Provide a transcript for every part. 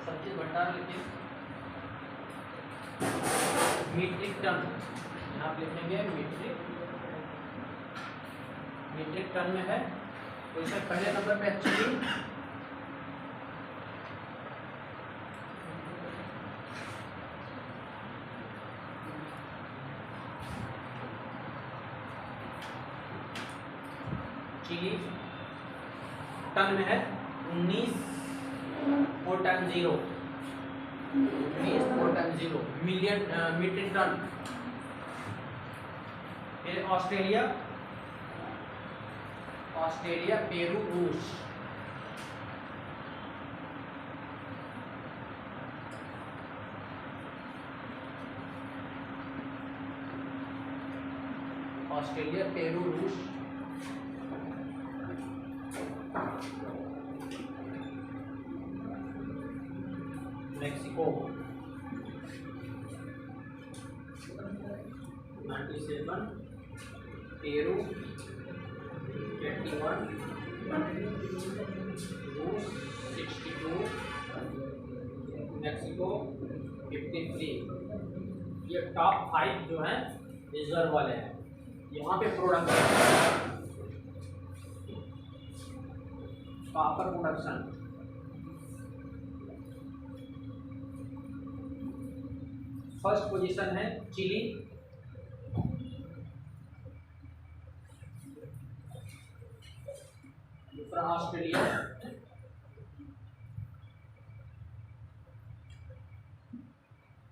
सब्जी भंडार लिखिए मीट्रिक टन, यहाँ आप लिखेंगे मीट्रिक टन में है। तो इसमें पहले नंबर पे चीनी, चिली टन में है 19,410 मिलियन मीट्रिक टन। फिर ऑस्ट्रेलिया, पेरू, रूस। ऑस्ट्रेलिया, पेरू, रूस। मेक्सिको 97, पेरू 21, रूस 62, मेक्सिको 53। ये टॉप 5 जो हैं रिजर्व वाले हैं। यहाँ पे production, copper production first position है चिली, दूसरा ऑस्ट्रेलिया,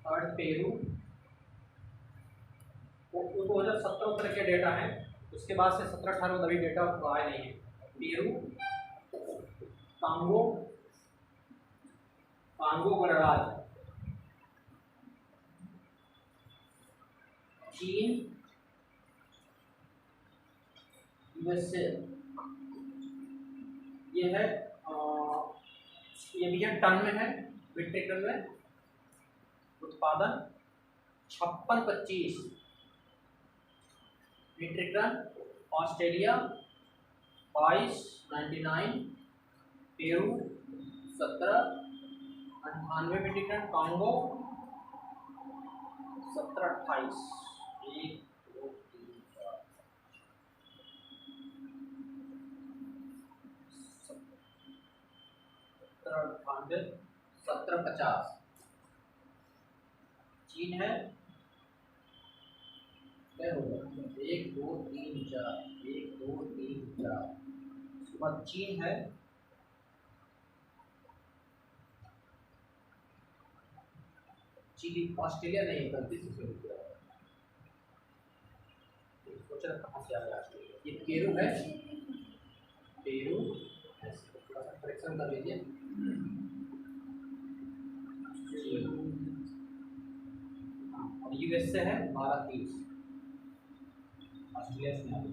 थर्ड पेरू। 2017 उत्तर के डेटा हैं, उसके बाद से 17-18 अभी डेटा आए नहीं है। पेरू, कांगो गणराज्य, चीन, यूएसए। ये है ये भी है टन में है, मीट्रिक टन में। उत्पादन 5625 metric ton. Australia 2299, Peru 1798 metric ton, Congo 1728। 1 2 3 4 1798 1750। चीन है 1 2 3 4 1 2 3 4। उसके बाद चीन है चिली। ऑस्ट्रेलिया नहीं, गलती से सोचा कहाँ से आ गया ऑस्ट्रेलिया। ये पेरू है, पेरू थोड़ा सा करेक्शन कर लीजिए। और यूएसए है 1230। ऑस्ट्रेलिया से नहीं,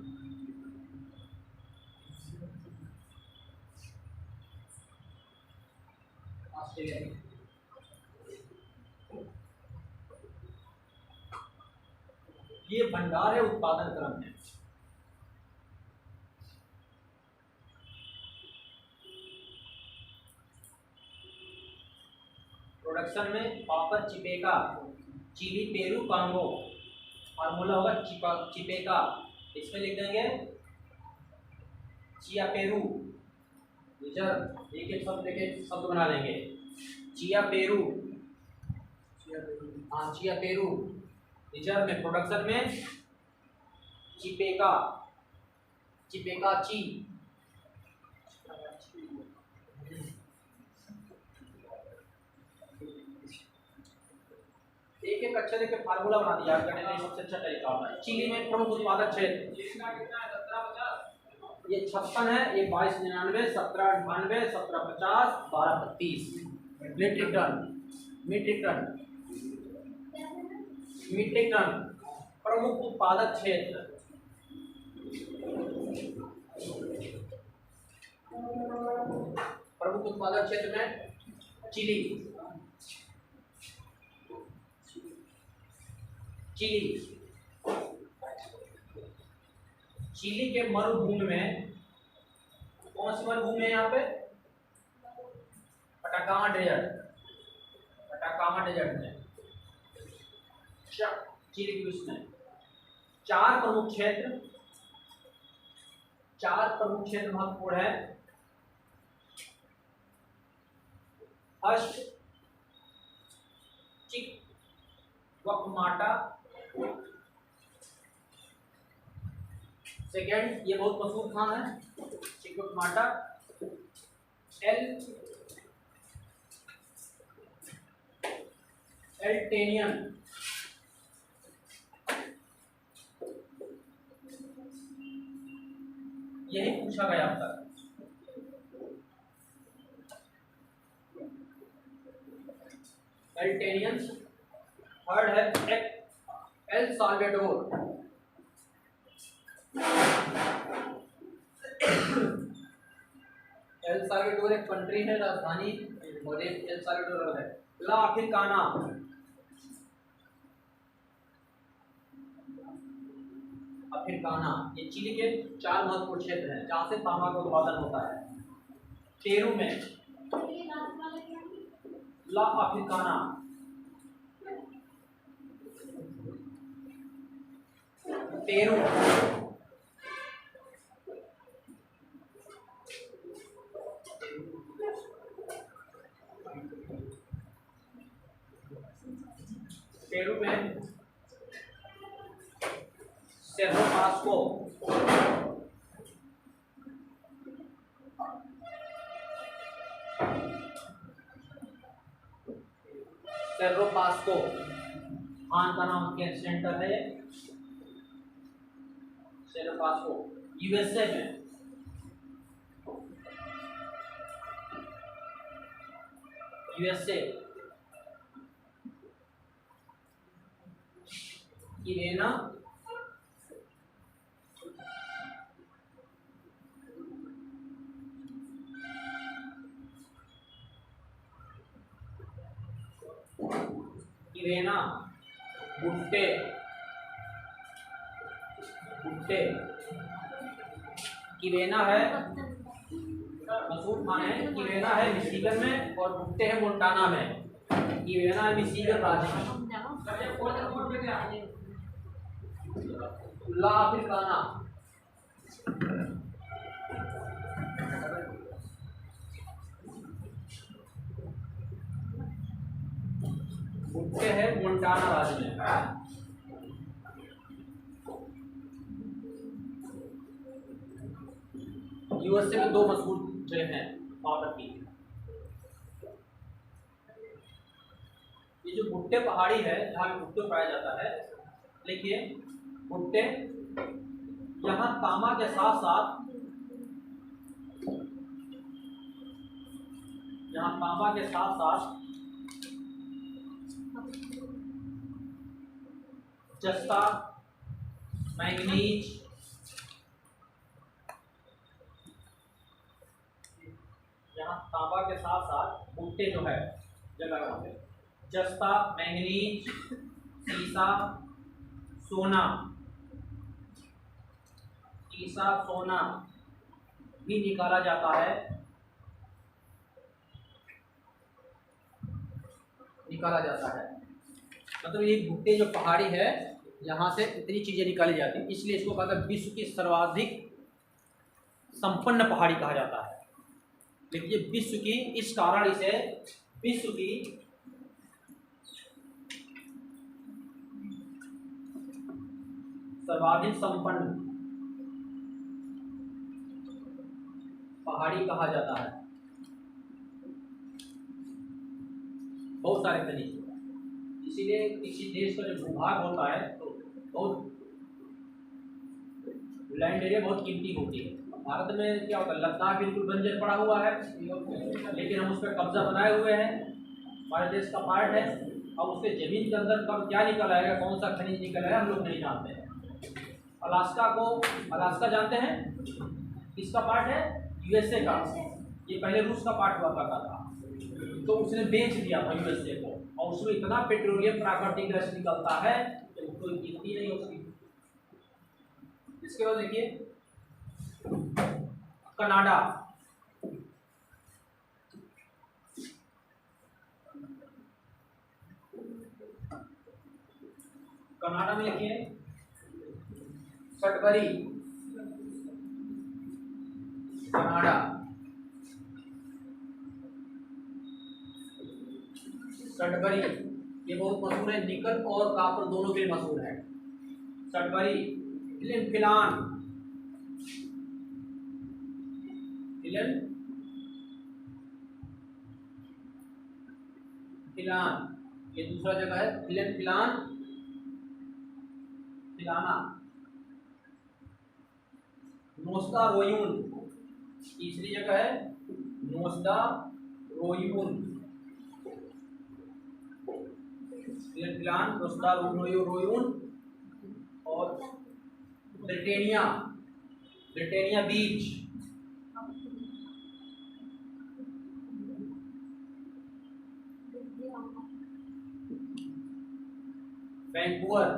ऑस्ट्रेलिया। ये भंडार है उत्पादन क्रम में। प्रोडक्शन में कॉपर, चिपेका, चिली, पेरू, कांगो। फार्मूला होगा चिपेका, इसमें लिख देंगे चिया पेरू। एक एक शब्द बना लेंगे। चिया पेरू, हाँ चिया पेरू। रिजर्व में, प्रोडक्शन में चिपेका, ची। एक एक अक्षर के फार्मूला बना दिया करने में सबसे अच्छा तरीका होता है। चिली में प्रमुख उत्पादक क्षेत्र, ये 56 है, ये 2299, 1798, 1750, 1232 मीट्रिक टन प्रमुख उत्पादक क्षेत्र। प्रमुख उत्पादक क्षेत्र में चिली, चिली। चिली के मरुभूमि में, कौन सी मरुभूमि है यहाँ पे? Atacama desert. अटाकामा डेजर्ट में चिली की उसमें चार प्रमुख क्षेत्र महत्वपूर्ण है। फर्स्ट, चिकवकमाटा। सेकेंड, ये बहुत मशहूर खाना है चिकवकमाटा। एल्टेनियन। यही पूछा गया अब तक। एल्टेनियन। थर्ड है एल साल्वाडोर। एल साल्वाडोर एक कंट्री है, राजधानी और एक एल साल्वाडोर है। ला अफ्रीकाना। अफ्रीकाना, ये चिली के चार महत्वपूर्ण क्षेत्र हैं जहाँ से तांबा का उत्पादन होता है। पेरू में ला अफ्रीकाना। पेरू, पेरू में सेर्रो पास्को। सेर्रो पास्को खान का नाम के सेंटर है सेर्रो पास्को। यूएसए में इरेना। इरेना, भुट्टे। किरेना है मशहूर खाना है। किरेना है मिशिगन में और भुट्टे है मोंटाना में। किरेना है मिशिगन राज्य में। ला अफ्रीकाना, भुट्टे है मोंटाना राज्य में। यूएसए में दो मशहूर जगह हैं पाउडर की। ये जो भुट्टे पहाड़ी है जहाँ पे भुट्टे पाया जाता है, देखिए भुट्टे यहाँ तांबा के साथ साथ जस्ता, मैंगनीज, यहाँ तांबा के साथ साथ भुट्टे जो है जगह पे जस्ता, मैंगनीज, सीसा, सोना भी निकाला जाता है। मतलब ये भुट्टे जो पहाड़ी है यहाँ से इतनी चीजें निकाली जाती है, इसलिए इसको कहते हैं विश्व की सर्वाधिक संपन्न पहाड़ी कहा जाता है। देखिए विश्व की, इस कारण इसे विश्व की सर्वाधिक संपन्न पहाड़ी कहा जाता है। बहुत सारे खनिज, इसीलिए किसी देश का जो भूभाग होता है तो बहुत लैंड एरिया बहुत कीमती होती है। भारत में क्या होता है, लद्दाख बिल्कुल बंजर पड़ा हुआ है, लेकिन हम उस पर कब्जा बनाए हुए हैं, हमारे देश का पार्ट है। अब उसके जमीन के अंदर कब क्या निकल आएगा, कौन सा खनिज निकल आएगा, हम लोग नहीं जानते हैं। अलास्का जानते हैं किसका पार्ट है? यूएसए का। ये पहले रूस का पार्ट हुआ करता था, तो उसने बेच दिया था यूएसए को, और उसमें इतना पेट्रोलियम प्राकृतिक गैस निकलता है कि कोई गिनती नहीं होती। इसके बाद देखिए कनाडा, कनाडा में लिखिए सटबरी, कनाडा, सटबरी ये बहुत मशहूर है, निकल और कापर दोनों के लिए मशहूर है। सटबरी, फिलान, फिलान ये दूसरा जगह है, फिलान, फिलाना, नोस्दा रोयून तीसरी जगह है, नोस्दा रोयून, फिलान, नोस्दा रोयून, और ब्रिटेनिया, ब्रिटेनिया बीच, वैंकूवर,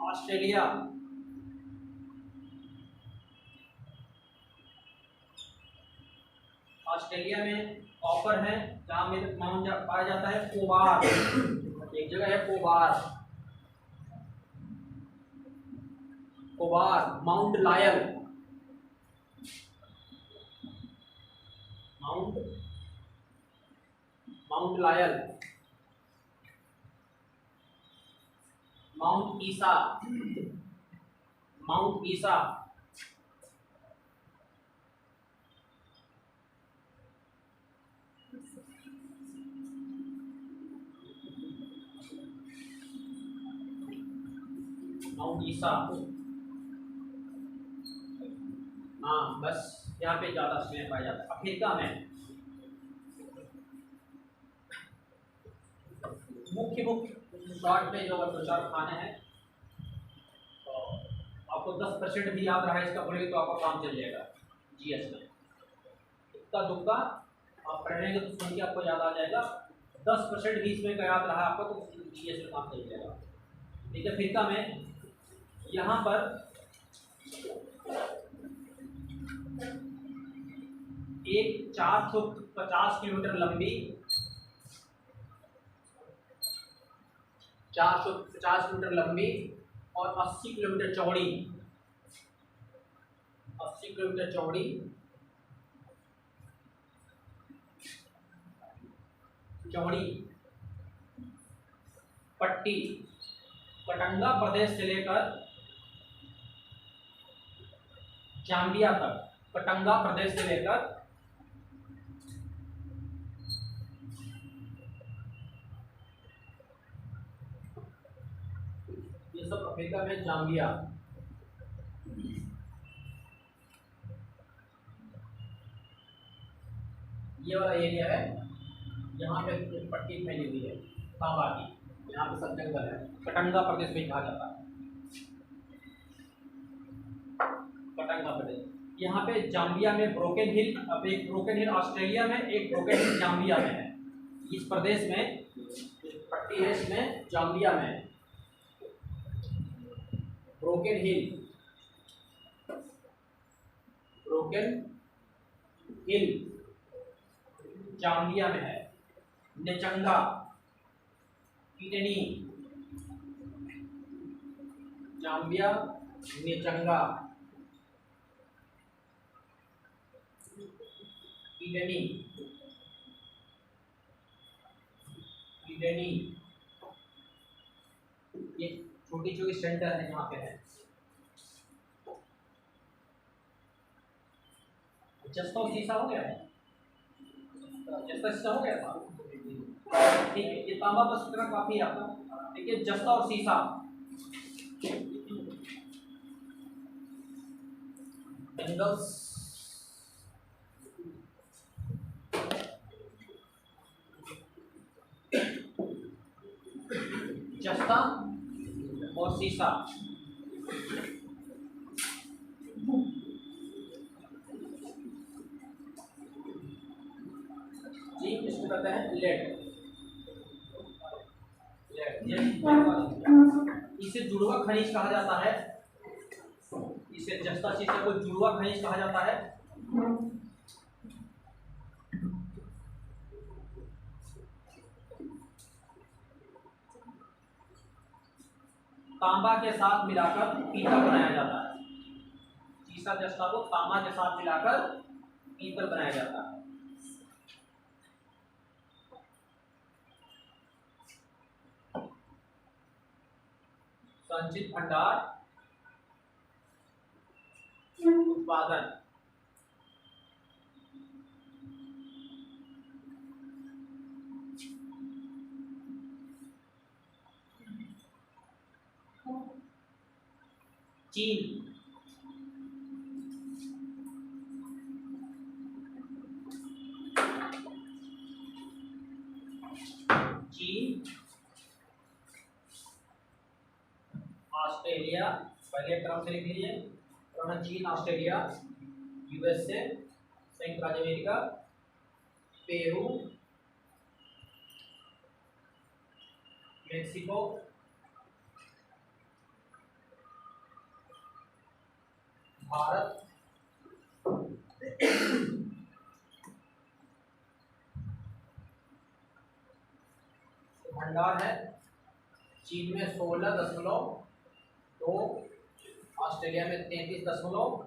ऑस्ट्रेलिया, ऑस्ट्रेलिया में कॉपर है जहां में माउंट पाया जाता है, कोबार, एक जगह है Cobar, Cobar, Mount Lyell, Mount Lyell, Mount Isa, Mount Isa, Mount Isa, हाँ बस यहाँ पे ज्यादा स्नेह पाया जाता है। अफ्रीका में मुख्य शॉर्ट में जो दो चार खाने हैं, तो आपको 10% भी याद रहा इसका बोलेंगे तो आपका काम चल जाएगा जीएस में। इतना दुक्का आप पढ़ेंगे तो सुन के आपको याद आ जाएगा, 10% भी इसमें का याद रहा आपको तो जीएस में काम चल जाएगा। ठीक है, अफ्रीका में यहाँ पर एक 450 किलोमीटर लंबी, 450 किलोमीटर लंबी और 80 किलोमीटर चौड़ी, 80 किलोमीटर चौड़ी पट्टी कटंगा प्रदेश से लेकर जाम्बिया तक, कटंगा प्रदेश से लेकर ये सब अफ्रीका में, जाम्बिया, ये वाला एरिया है यहाँ पे पट्टी फैली हुई है तांबा की, यहाँ पे सब जंगल है, कटंगा प्रदेश में कहा जाता है, कटंगा प्रदेश। यहाँ पे जाम्बिया में ब्रोकन हिल, अब एक ब्रोकन हिल ऑस्ट्रेलिया में, एक ब्रोकन हिल जाम्बिया में है। इस प्रदेश में पट्टी है, इसमें जाम्बिया में ब्रोकन हिल जाम्बिया में है। नेचंगा, किडनी, जाम्बिया, नेचंगा, किडनी, ये छोटी छोटी सेंटर है यहाँ पे है। जस्ता और शीशा हो गया है, जस्ता शीशा हो गया था, ठीक है, ये तांबा बस इतना काफी है आपका। ठीक है, जस्ता और शीशा, एंगल्स, जस्ता और शीशा, चीन इसको कहते हैं लेड। इसे जुड़वा खनिज कहा जाता है, इसे जस्ता चीज को जुड़वा खनिज कहा जाता है। तांबा के साथ मिलाकर पीतल बनाया जाता है। सीसा जस्ता को तांबा के साथ मिलाकर पीतल बनाया जाता है। संचित भंडार उत्पादन। चीन चीन, ऑस्ट्रेलिया, पहले क्रम से लिख लीजिए, चीन, ऑस्ट्रेलिया, यूएसए, संयुक्त राज्य अमेरिका, पेरू, मेक्सिको, भारत, भंडार है चीन में 16.2, ऑस्ट्रेलिया में 33.7।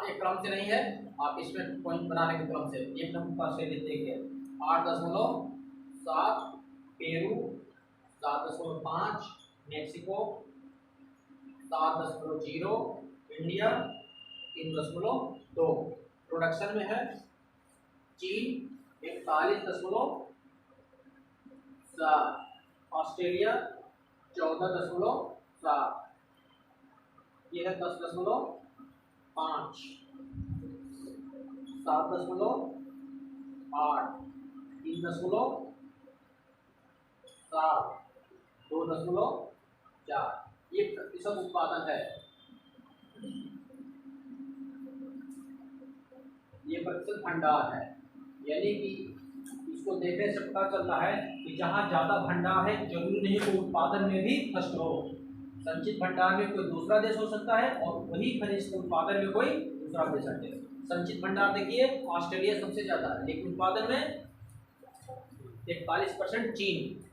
एक क्रम से नहीं है, आप इसमें पॉइंट बनाने के क्रम से एक नंबर से देखिए। 8.7, पेरू 7.5, मेक्सिको 7.0, इंडिया 3.2। प्रोडक्शन में है चीन 41.7, ऑस्ट्रेलिया 14.7, यह है 10.5, 7.8, 3.7, 2.4। ये प्रतिशत उत्पादन है। ये प्रतिशत भंडार है, यानी कि इसको देखने से पता चलता है कि जहाँ ज्यादा भंडार है जरूरी नहीं कि उत्पादन में भी फर्स्ट हो। संचित भंडार में कोई दूसरा देश हो सकता है और वही खनिज उत्पादन में कोई दूसरा देश है। संचित भंडार देखिए ऑस्ट्रेलिया सबसे ज्यादा है, लेकिन उत्पादन में 41% चीन।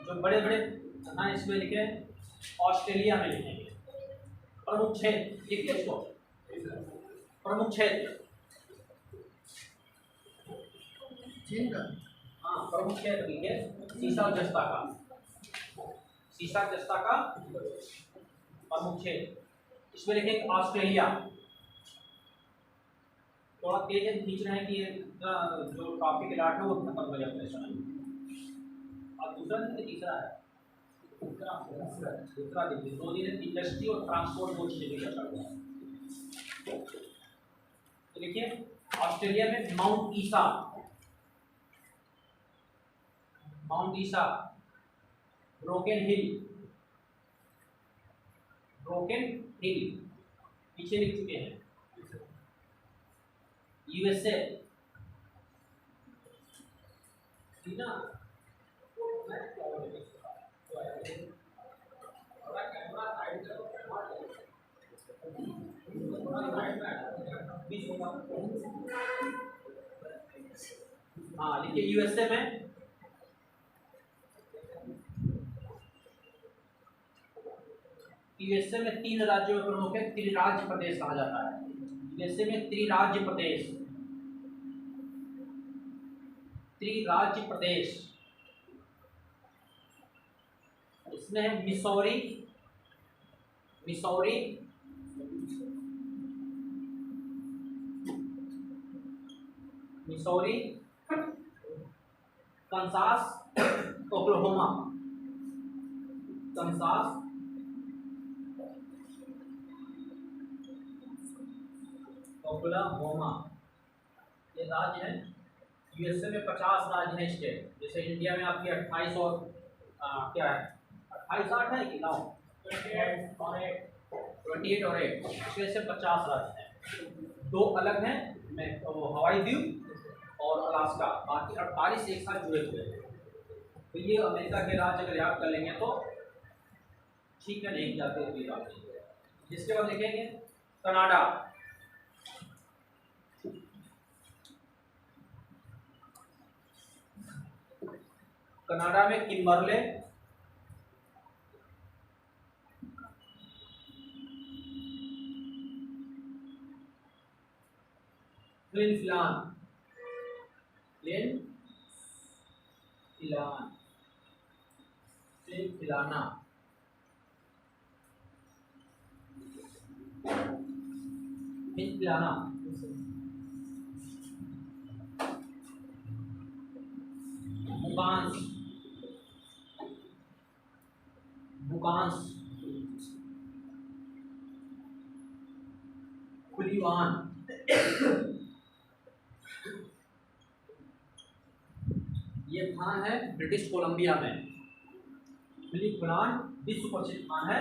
जो बड़े बड़े इसमें लिखे ऑस्ट्रेलिया में लिखेंगे प्रमुख क्षेत्र, लिखिए इसको प्रमुख क्षेत्र चीन का। हाँ, प्रमुख क्षेत्र लिखिए सीसा जस्ता का, सीसा जस्ता का प्रमुख क्षेत्र। इसमें लिखेंगे ऑस्ट्रेलिया। थोड़ा तेज खींच रहे हैं कि जो टॉपिक लाट है वो खत्म हो जाए अपने समय। और दूसरा नहीं, तीसरा है, दूसरा देखिए 2 दिन इंडस्ट्री और ट्रांसपोर्ट 2 चीजें चर्चा हुआ है। तो देखिए ऑस्ट्रेलिया में माउंट ईसा, माउंट ईसा, ब्रोकन हिल, ब्रोकन हिल पीछे लिख चुके हैं। यूएसए ना, हाँ लिखिए यूएसए में यूएसए में 3 राज्यों में प्रमुख है, त्रिराज्य प्रदेश कहा जाता है। यूएसए में त्रिराज्य प्रदेश, त्रिराज्य प्रदेश। इसमें है Missouri, Missouri, Missouri, Kansas, Oklahoma, Kansas, Oklahoma, ये राज्य है यूएसए में 50 राज्य हैं, स्टेट। जैसे इंडिया में आपके 28 और क्या है 28 8 है कि 9 28 और 8 इसमें से 50 राज्य हैं। 2 अलग हैं हवाई द्वीप और अलास्का, बाकी 48 एक साथ जुड़े हुए हैं। तो ये अमेरिका के राज्य अगर याद कर लेंगे तो ठीक है, नहीं जाते हुए बात नहीं। जिसके बाद देखेंगे कनाडा। कनाडा में किम्बरले, प्लिन फ्लान, फिलाना, बुकांस, कुलीवान, ये खान है ब्रिटिश कोलंबिया में। क्लीवलैंड विश्व प्रसिद्ध खान है।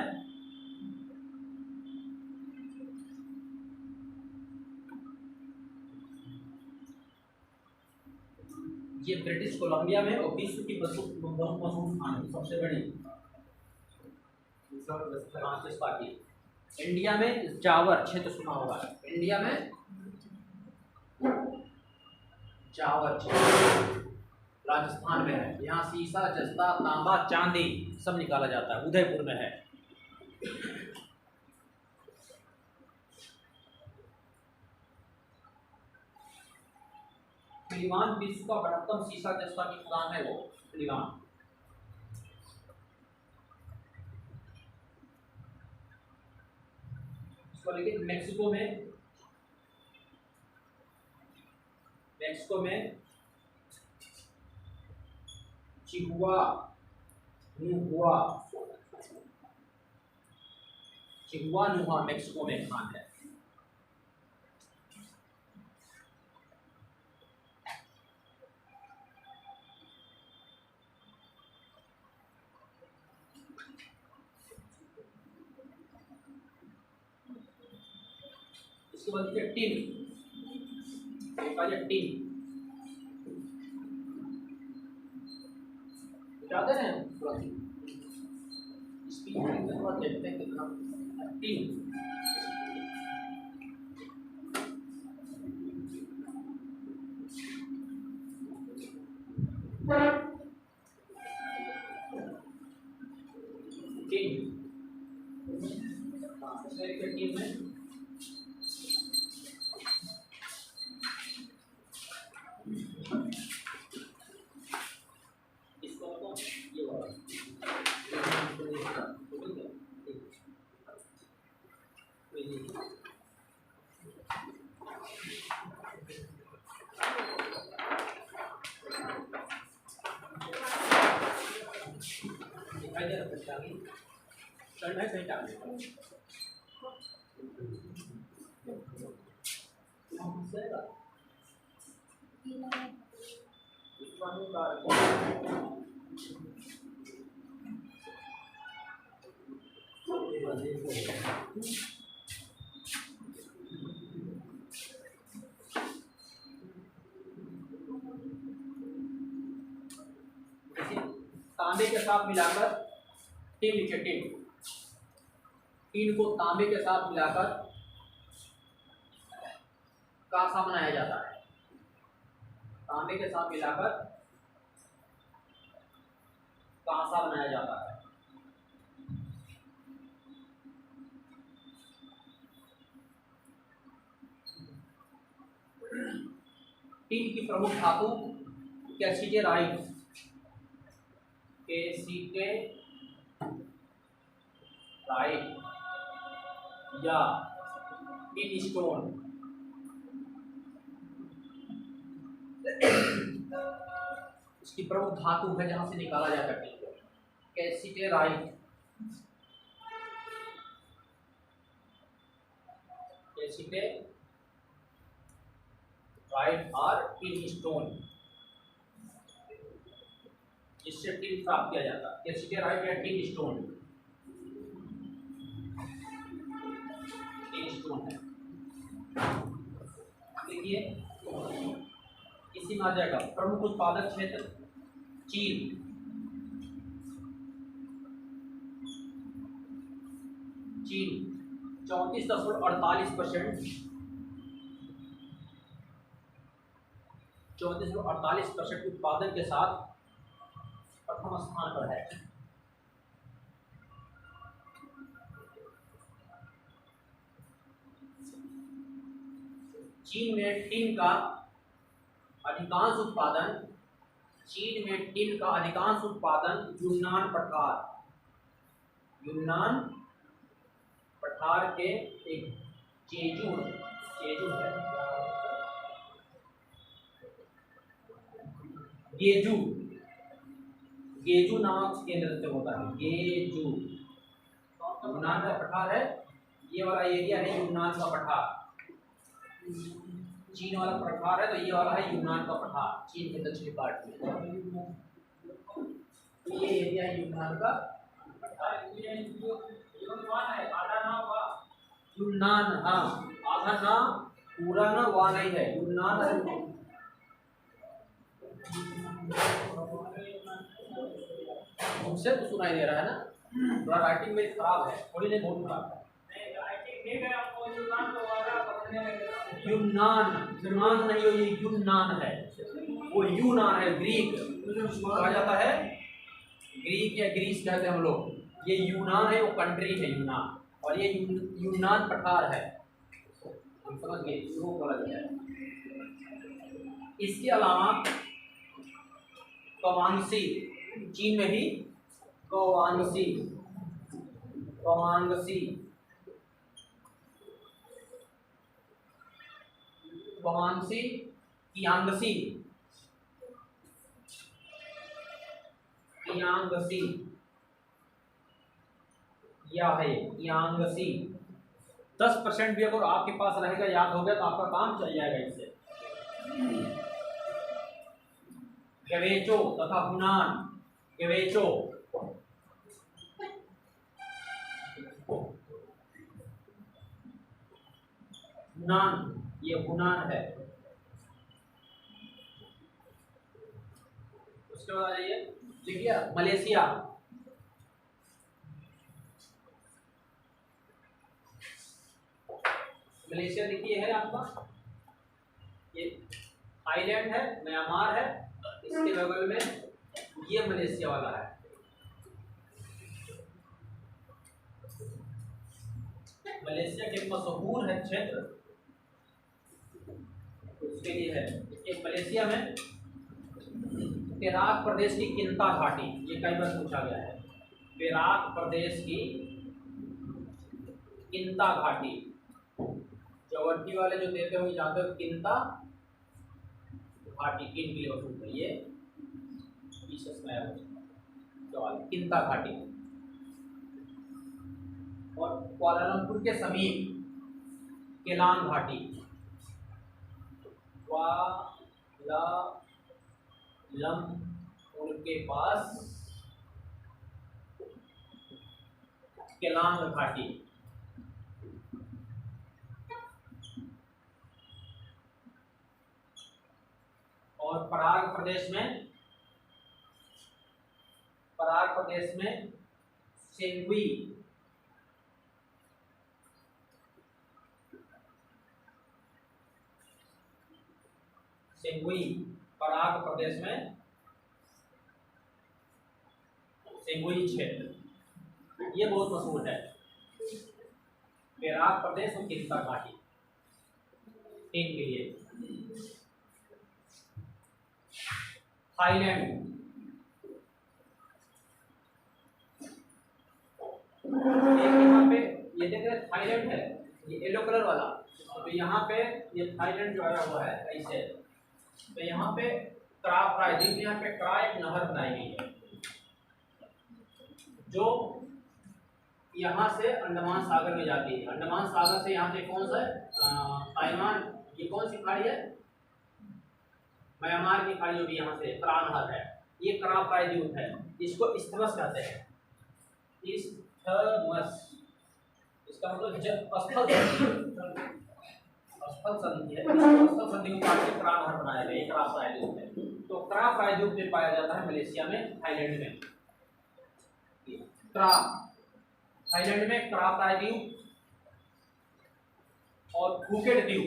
ये ब्रिटिश कोलंबिया में और विश्व की बहुत मशहूर खान है, सबसे बड़ी पार्टी। इंडिया में जावर क्षेत्र सुना होगा, इंडिया में जावर क्षेत्र राजस्थान में है। यहाँ सीसा, जस्ता, तांबा, चांदी सब निकाला जाता है, उदयपुर में है। क्लीवान विश्व का बृहत्तम सीसा जस्ता की खदान है, वो क्लीवान। लेकिन मेक्सिको में चिहुआनुआ मेक्सिको में खान है। इसके बाद टिन, जाते हैं देखते हैं कितना टिन। टीम में तांबे के साथ मिलाकर टीन को तांबे के साथ मिलाकर कांसा बनाया जाता है। तांबे के साथ मिलाकर कांसा बनाया जाता है। टीन की प्रमुख धातु कैल्शियराइट, या टीन स्टोन। इसकी प्रमुख धातु है जहां से निकाला जाता है टीन को, कैल्शियराइट और टीन स्टोन। जिससे टिन प्राप्त किया जाता है, कैल्शियम या टिन स्टोन। टिन स्टोन है, देखिए इसी में आ जाएगा प्रमुख उत्पादक क्षेत्र चीन। चीन 34.48%, 34.48% उत्पादन के साथ प्रथम स्थान पर है। चीन में टिन का अधिकांश उत्पादन, चीन में टिन का अधिकांश उत्पादन यूनान पठार, यूनान पठार के एक जेजू है, गेजू, गेजू नामक केंद्र से होता है। गेजू यूनान का पठार है, ये वाला एरिया है यूनान का पठार। चीन वाला पठार है तो ये वाला है यूनान का पठार, चीन के दक्षिणी पार्ट में। तो ये एरिया है यूनान का पठार। यूनान, हाँ आधा ना, पूरा ना, वहाँ नहीं है, यूनान है। मुझसे तो सुनाई दे रहा है ना, थोड़ा राइटिंग में खराब है, थोड़ी नहीं बहुत खराब है। यूनान, यूनान नहीं हो, ये यूनान है, वो यूनान है, ग्रीक कहा जाता है, ग्रीक या ग्रीस कहते हैं हम लोग। ये यूनान है, वो कंट्री है यूनान, और ये यूनान पठार है, हम समझ गए, वो गलत है। इसके अलावा कवांगसी, चीन में भी कवांगसी, कवांगसी, कवांगसी, कियांगसी, कियांगसी, या है कियांगसी। 10% भी अगर आपके पास रहेगा, याद हो गया तो आपका काम चल जाएगा इससे। गवेचो तथा हुनान, गवेचो हुनान, ये हुनान है। उसके बाद आइए, देखिए मलेशिया, मलेशिया देखिए है आपका, ये थाईलैंड है, म्यांमार है, इसके बगल में ये मलेशिया वाला है। मलेशिया के मशहूर है क्षेत्र, उसके लिए है। एक मलेशिया में पेराक प्रदेश की किंता घाटी, ये कई बार पूछा गया है, पेराक प्रदेश की किंता घाटी, जवर्टी वाले जो देते होंगे जानते हो, किंता घाटी किन के लिए मशहूर है, ये किंता घाटी। और कुआलालंपुर के समीप केलांग घाटी, कुआलालंपुर के पास केलांग घाटी। और पराग प्रदेश में सेंगुई, सेंगुई, पराग प्रदेश में सेंगुई क्षेत्र, ये बहुत मशहूर है। पेराक प्रदेश और किंता घाटी तीन के लिए। थाईलैंड, यहाँ पे ये देख रहे थाईलैंड है, ये येलो कलर वाला, तो यहाँ पे ये थाईलैंड जो आया हुआ है ऐसे, तो यहाँ पे क्रा प्राइजिंग, यहाँ पे क्रा एक नहर बनाई गई है जो यहाँ से अंडमान सागर में जाती है। अंडमान सागर से यहाँ पे कौन सा है, ताइवान, ये कौन सी खाड़ी है, म्यांमार की खाड़ी जो भी यहाँ से क्रा नहर है, ये कराप प्रायद्वीप है, इसको इस्थमस कहते हैं, इस्थमस। इसका मतलब जब स्थल संधि है, स्थल संधि को काट के कराप नहर बनाया गया, ये कराप प्रायद्वीप है। तो कराप प्रायद्वीप में पाया जाता है मलेशिया में, थाईलैंड में। कराप थाईलैंड में कराप प्रायद्वीप और फूकेट द्वीप,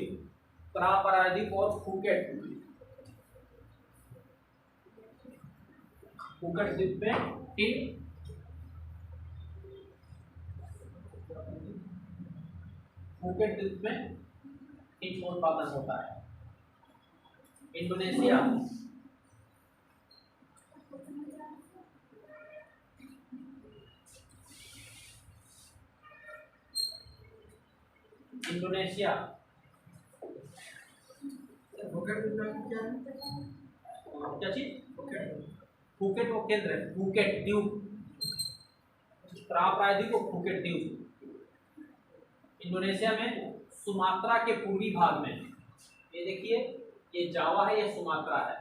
कराप प्रायद्वीप और फूकेट द्वीप में टिन फूकेट द्वीप में टिन का उत्पादन होता है। इंडोनेशिया इंडोनेशिया क्या चीज? फूकेट वो केंद्र है, फूकेट द्वीप, कराप प्रायद्वीप को फूकेट द्वीप इंडोनेशिया में सुमात्रा के पूर्वी भाग में। ये देखिए, ये जावा है, ये सुमात्रा है,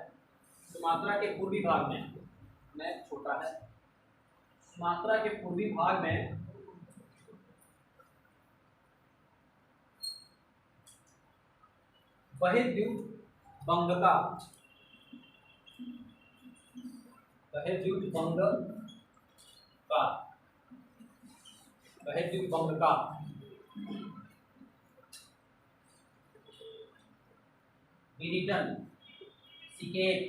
सुमात्रा के पूर्वी भाग में, मैप छोटा है, सुमात्रा के पूर्वी भाग में बहिर्द्वीप बंगका, बहिर्द्वीप बंगका, बहिर्द्वीप बंगका, बिरिटन सिकेप,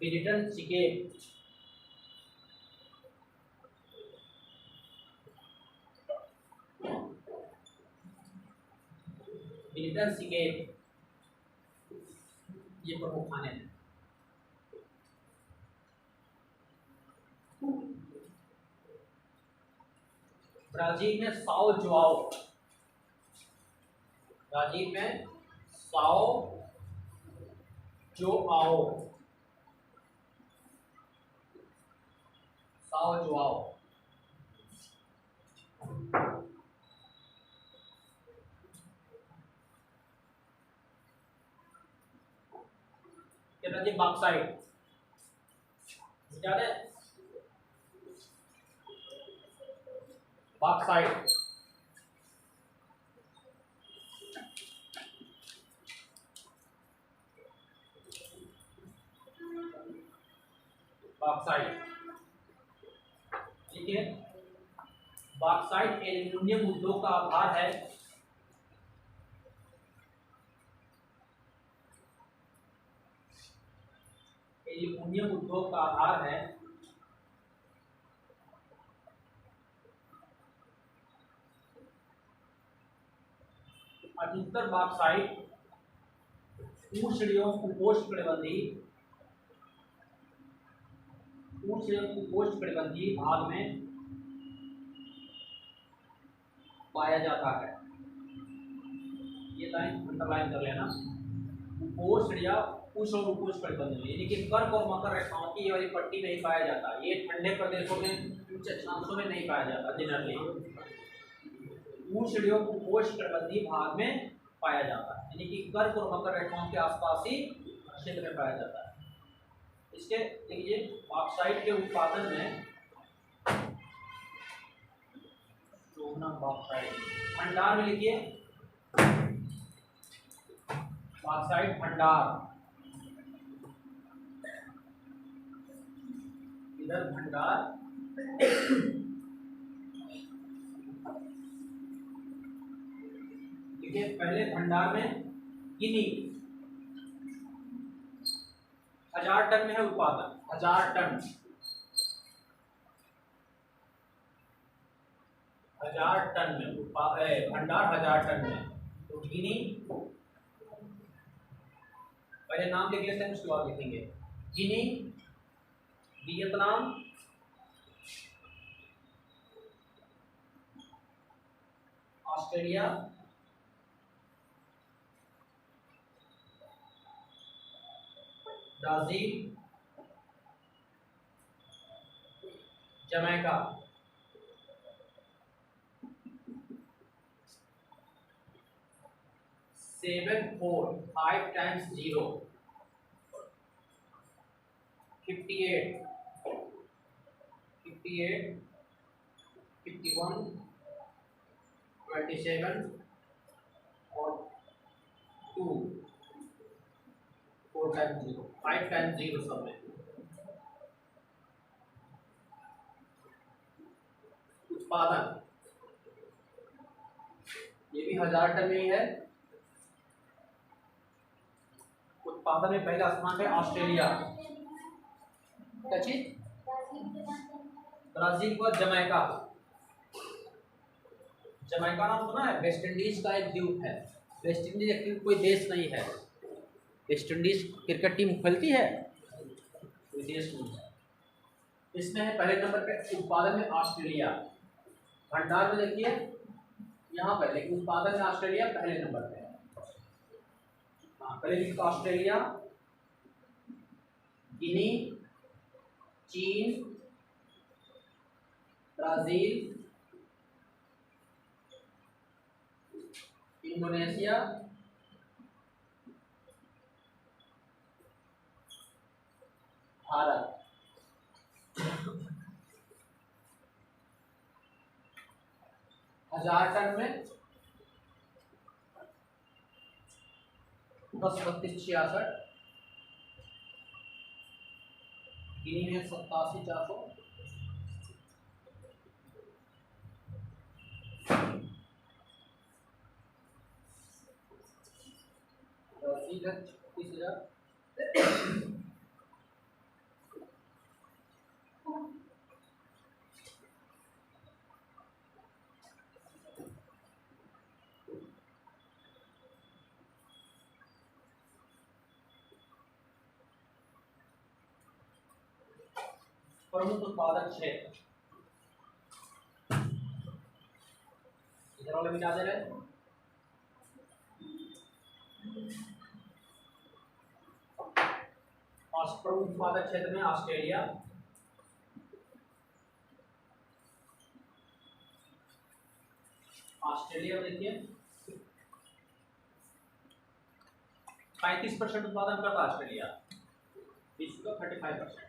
बिरिटन सिकेप, बिरिटन सिकेप, ये प्रमुख खाने हैं। ब्राजील में साओ जोआओ, ब्राजील में साओ जोआओ, साओ जोआओ, क्या जी? बॉक्साइट याद है, बॉक्साइट, बॉक्साइट, ठीक है। बॉक्साइट एल्यूमिनियम उद्योग का आधार है, एल्यूमिनियम उद्योग का आधार है। अधिकतर बॉक्साइट उष्ण उपोष्णकटिबंधीय भाग में पाया जाता है। ये लाइन अंडरलाइन कर लेना, उपोष्ण या उष्ण और उपोष्णकटिबंधीय, यानी कि कर्क और मकर रेखाओं की ये वाली पट्टी में ही पाया जाता है। ये ठंडे प्रदेशों में, उच्च अक्षांशों में नहीं पाया जाता जनरली, उष्ण और उपोष्णकटिबंधीय भाग में पाया जाता है, यानी कि कर्क और मकर रेखाओं के आसपास ही क्षेत्र में पाया जाता है। इसके देखिए, बॉक्साइट के उत्पादन में बॉक्साइट भंडार में लिखिए, बॉक्साइट भंडार, इधर भंडार, देखिए पहले भंडार में गिनी 1000 टन में है उत्पादन, 1000 टन, 1000 टन में भंडार 1000 टन में। तो गिनी, पहले नाम लिख लेते हैं उसके बाद लिखेंगे। Guinea, Vietnam, Australia, Brazil, Jamaica, seven 4 5 times 0, 58, 58, 51, 27 और 2, 4 टाइम्स 0, 5 टाइम्स 0 सब में। उत्पादन ये भी 1000 टन में ही है। उत्पादन में पहला स्थान है ऑस्ट्रेलिया। क्या चीज? ब्राजील को जमैका। जमैका नाम सुना है? वेस्ट इंडीज का एक द्वीप है। वेस्ट इंडीज एक कोई देश नहीं है। वेस्ट इंडीज क्रिकेट टीम खेलती है, कोई देश नहीं है। इसमें है पहले नंबर पे उत्पादन में ऑस्ट्रेलिया। भंडार में देखिए यहाँ पर, लेकिन उत्पादन में ऑस्ट्रेलिया पहले नंबर पे है। पहले लिखा ऑस्ट्रेलिया, गिनी, चीन, ब्राजील, इंडोनेशिया, भारत। हजार टन में 10, 32, 66, गिनी में 87, 400, ब्राजील 36,000, प्रमुख उत्पादक क्षेत्र इधर वाले मिटा दे रहे। प्रमुख उत्पादक क्षेत्र में ऑस्ट्रेलिया, ऑस्ट्रेलिया में देखिए 35% उत्पादन करता ऑस्ट्रेलिया, विश्व का 35%।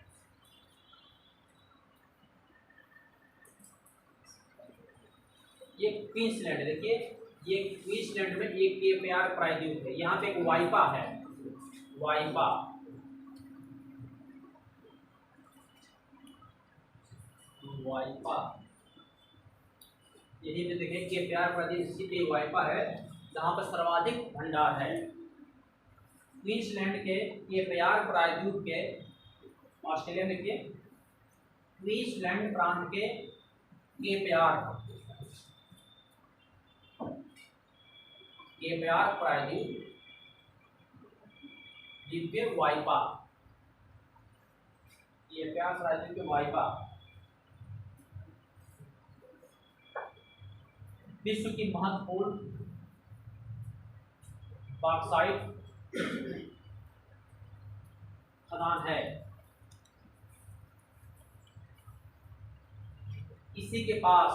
ये क्वींसलैंड देखिए, ये क्वींसलैंड में एक केपीआर प्रायद्वीप है। यहाँ पे एक वाइपा है, वाइपा, वाइपा, यही पे देखिए केपीआर प्रायद्वीप स्थित वाइपा है जहाँ पर सर्वाधिक भंडार है। क्वींसलैंड के केपीआर प्रायद्वीप के, ऑस्ट्रेलिया में के क्वींसलैंड प्रांत के केपीआर प्रायद्वीप के वाइपा, केपीआर प्रायद्वीप के वाइपा विश्व की महत्वपूर्ण बॉक्साइट खदान है। इसी के पास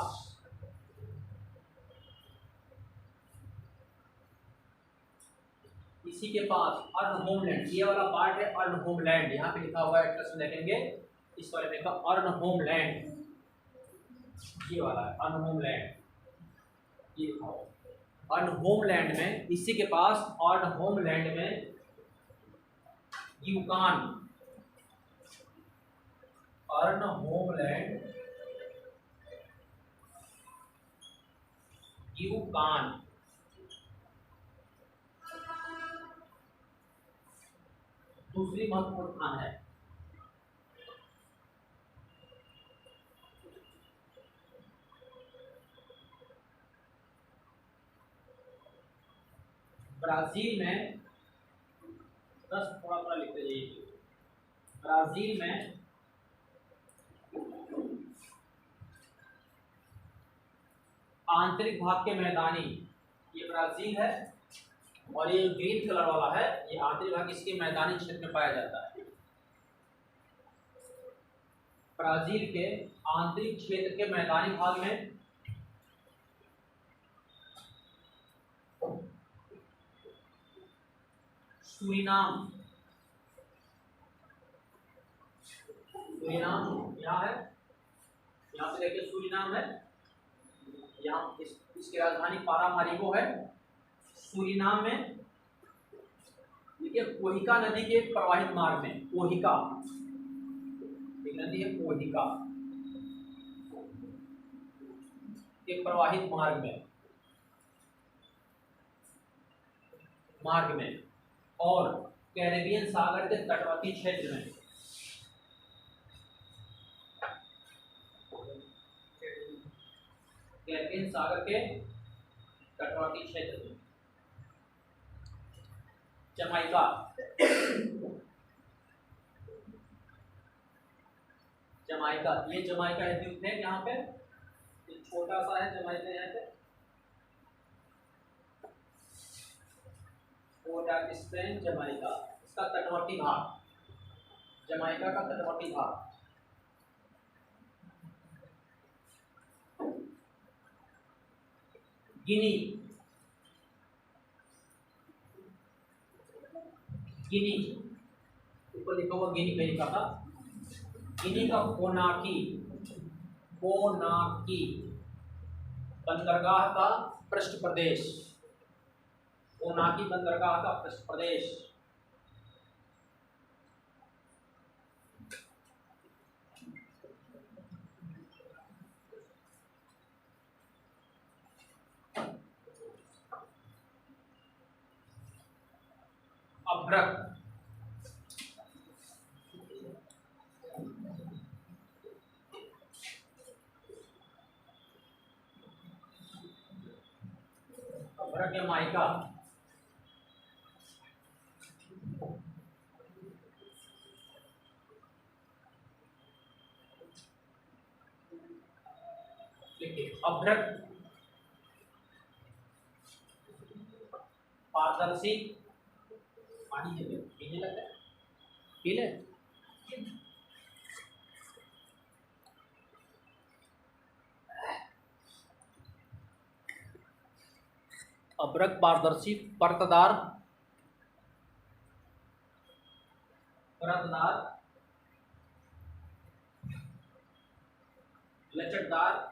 अर्न होमलैंड, ये वाला पार्ट है अर्न होमलैंड, यहाँ पे लिखा हुआ है, टेक्स्ट में देखेंगे इस वाले में लिखा अर्न होमलैंड, ये वाला है अर्न होमलैंड, ये लिखा हुआ अर्न होमलैंड में। इसी के पास अर्न होमलैंड में यूकान, अर्न होमलैंड यूकान, दूसरी महत्वपूर्ण स्थान है। ब्राजील में 10 थोड़ा थोड़ा लिखते जाइए। ब्राजील में आंतरिक भाग के मैदानी, ये ब्राजील है और ये ग्रीन कलर वाला है, ये आंतरिक भाग इसके मैदानी क्षेत्र में पाया जाता है। ब्राजील के आंतरिक क्षेत्र के मैदानी भाग में सूरीनाम, सूरीनाम यहाँ है, यहाँ से देखिए सूरीनाम है, यहाँ इसकी राजधानी पारामारिबो है। सूरीनाम में देखिए कोहिका नदी के प्रवाहित मार्ग में, कोहिका नदी है, कोहिका के प्रवाहित मार्ग में और कैरेबियन सागर के तटवर्ती क्षेत्र में, कैरेबियन सागर के तटवर्ती क्षेत्र में। जमाइका, जमाइका, ये जमाइका द्वीप है, यहाँ पे छोटा सा है जमाइका, यहाँ पे स्पेन जमाइका, इसका तटवर्ती भाग, जमाइका का तटवर्ती भाग। गिनी, गिनी ऊपर लिखा हुआ गिनी अमेरिका का। गिनी का कोनाकी, कोनाकी बंदरगाह का पृष्ठ प्रदेश, कोनाकी बंदरगाह का पृष्ठ प्रदेश। अभ्रक, अभ्रक या माइका, अभ्रक पारदर्शी, पानी है पीने लगता है, पी ले। अभ्रक पारदर्शी, परतदार, परतदार, लचकदार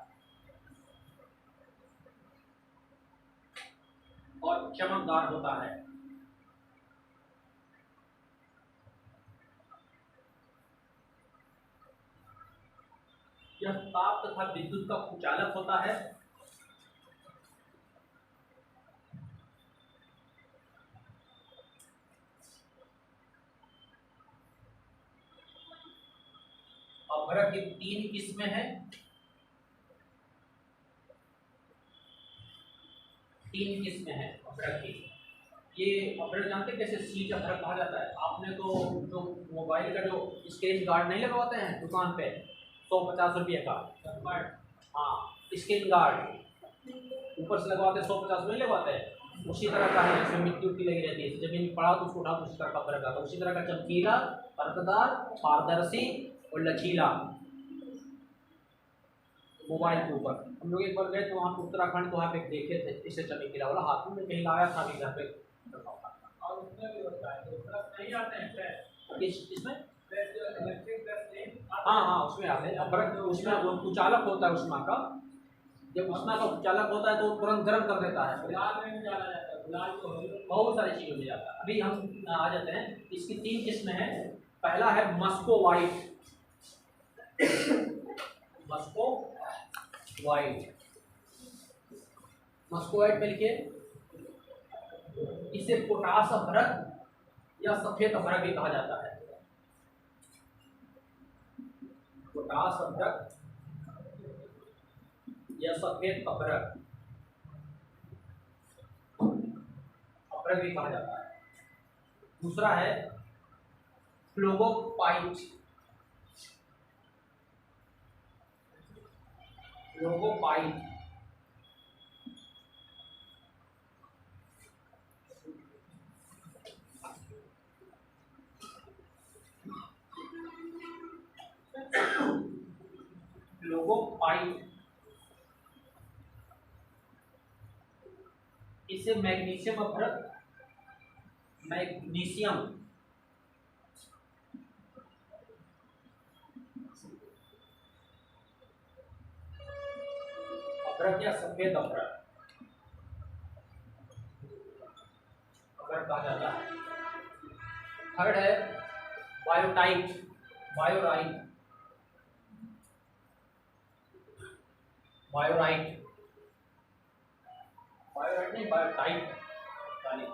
और चमकदार होता है। यह ताप तथा विद्युत का कुचालक होता है। अभ्रक की 3 किस्में हैं, 3 किस्में हैं अभ्रक की। ये अभ्रक जानते हैं कैसे सीट अभ्रक कहा जाता है? आपने तो जो मोबाइल का जो स्क्रीन गार्ड नहीं लगवाते हैं दुकान पे 150 रुपये का, हाँ स्क्रीन गार्ड ऊपर से लगवाते हैं, 150 में लगवाते हैं, उसी तरह का है। इसमें मिट्टी उट्टी लगी रहती है, जमीन में पड़ा तो उसको उठा, उसी तरह का अभ्रक आता है। उसी तरह का चमकीला, परतदार, पारदर्शी और लचीला। मोबाइल के ऊपर हम लोग एक बार गए तो वहाँ पे उत्तराखंड, तो वहाँ पे देखे थे इसे चमकीला वाला, हाथ में कहीं लाया था अभी घर पे। और उसमें भी होता है नहीं आते हैं किसमें, हाँ उसमें आते हैं अभ्रक। उसमें वो कुचालक होता है उष्मा का, जब उष्मा का कुचालक होता है तो तुरंत गर्म कर देता है, बहुत सारी चीज़ों में जाता है। अभी हम आ जाते हैं, इसकी 3 किस्में हैं। पहला है Moscow white, Moscow white, Moscow white में लिखिए, इसे पोटास अभ्रक या सफेद अभ्रक भी कहा जाता है। पोटास अभ्रक या सफेद अभ्रक, अभ्रक भी कहा जाता है। दूसरा है फ्लोगोपाइट, फ्लोगोपाइट, फ्लोगोपाइट, इसे मैग्नीशियम अभ्रक, मैग्नीशियम अभ्रक या सफेद अभ्रक कहा जाता है। थर्ड है बायोटाइट, बायोराइट, बायोराइट, बायोराइट नहीं बायोटाइट,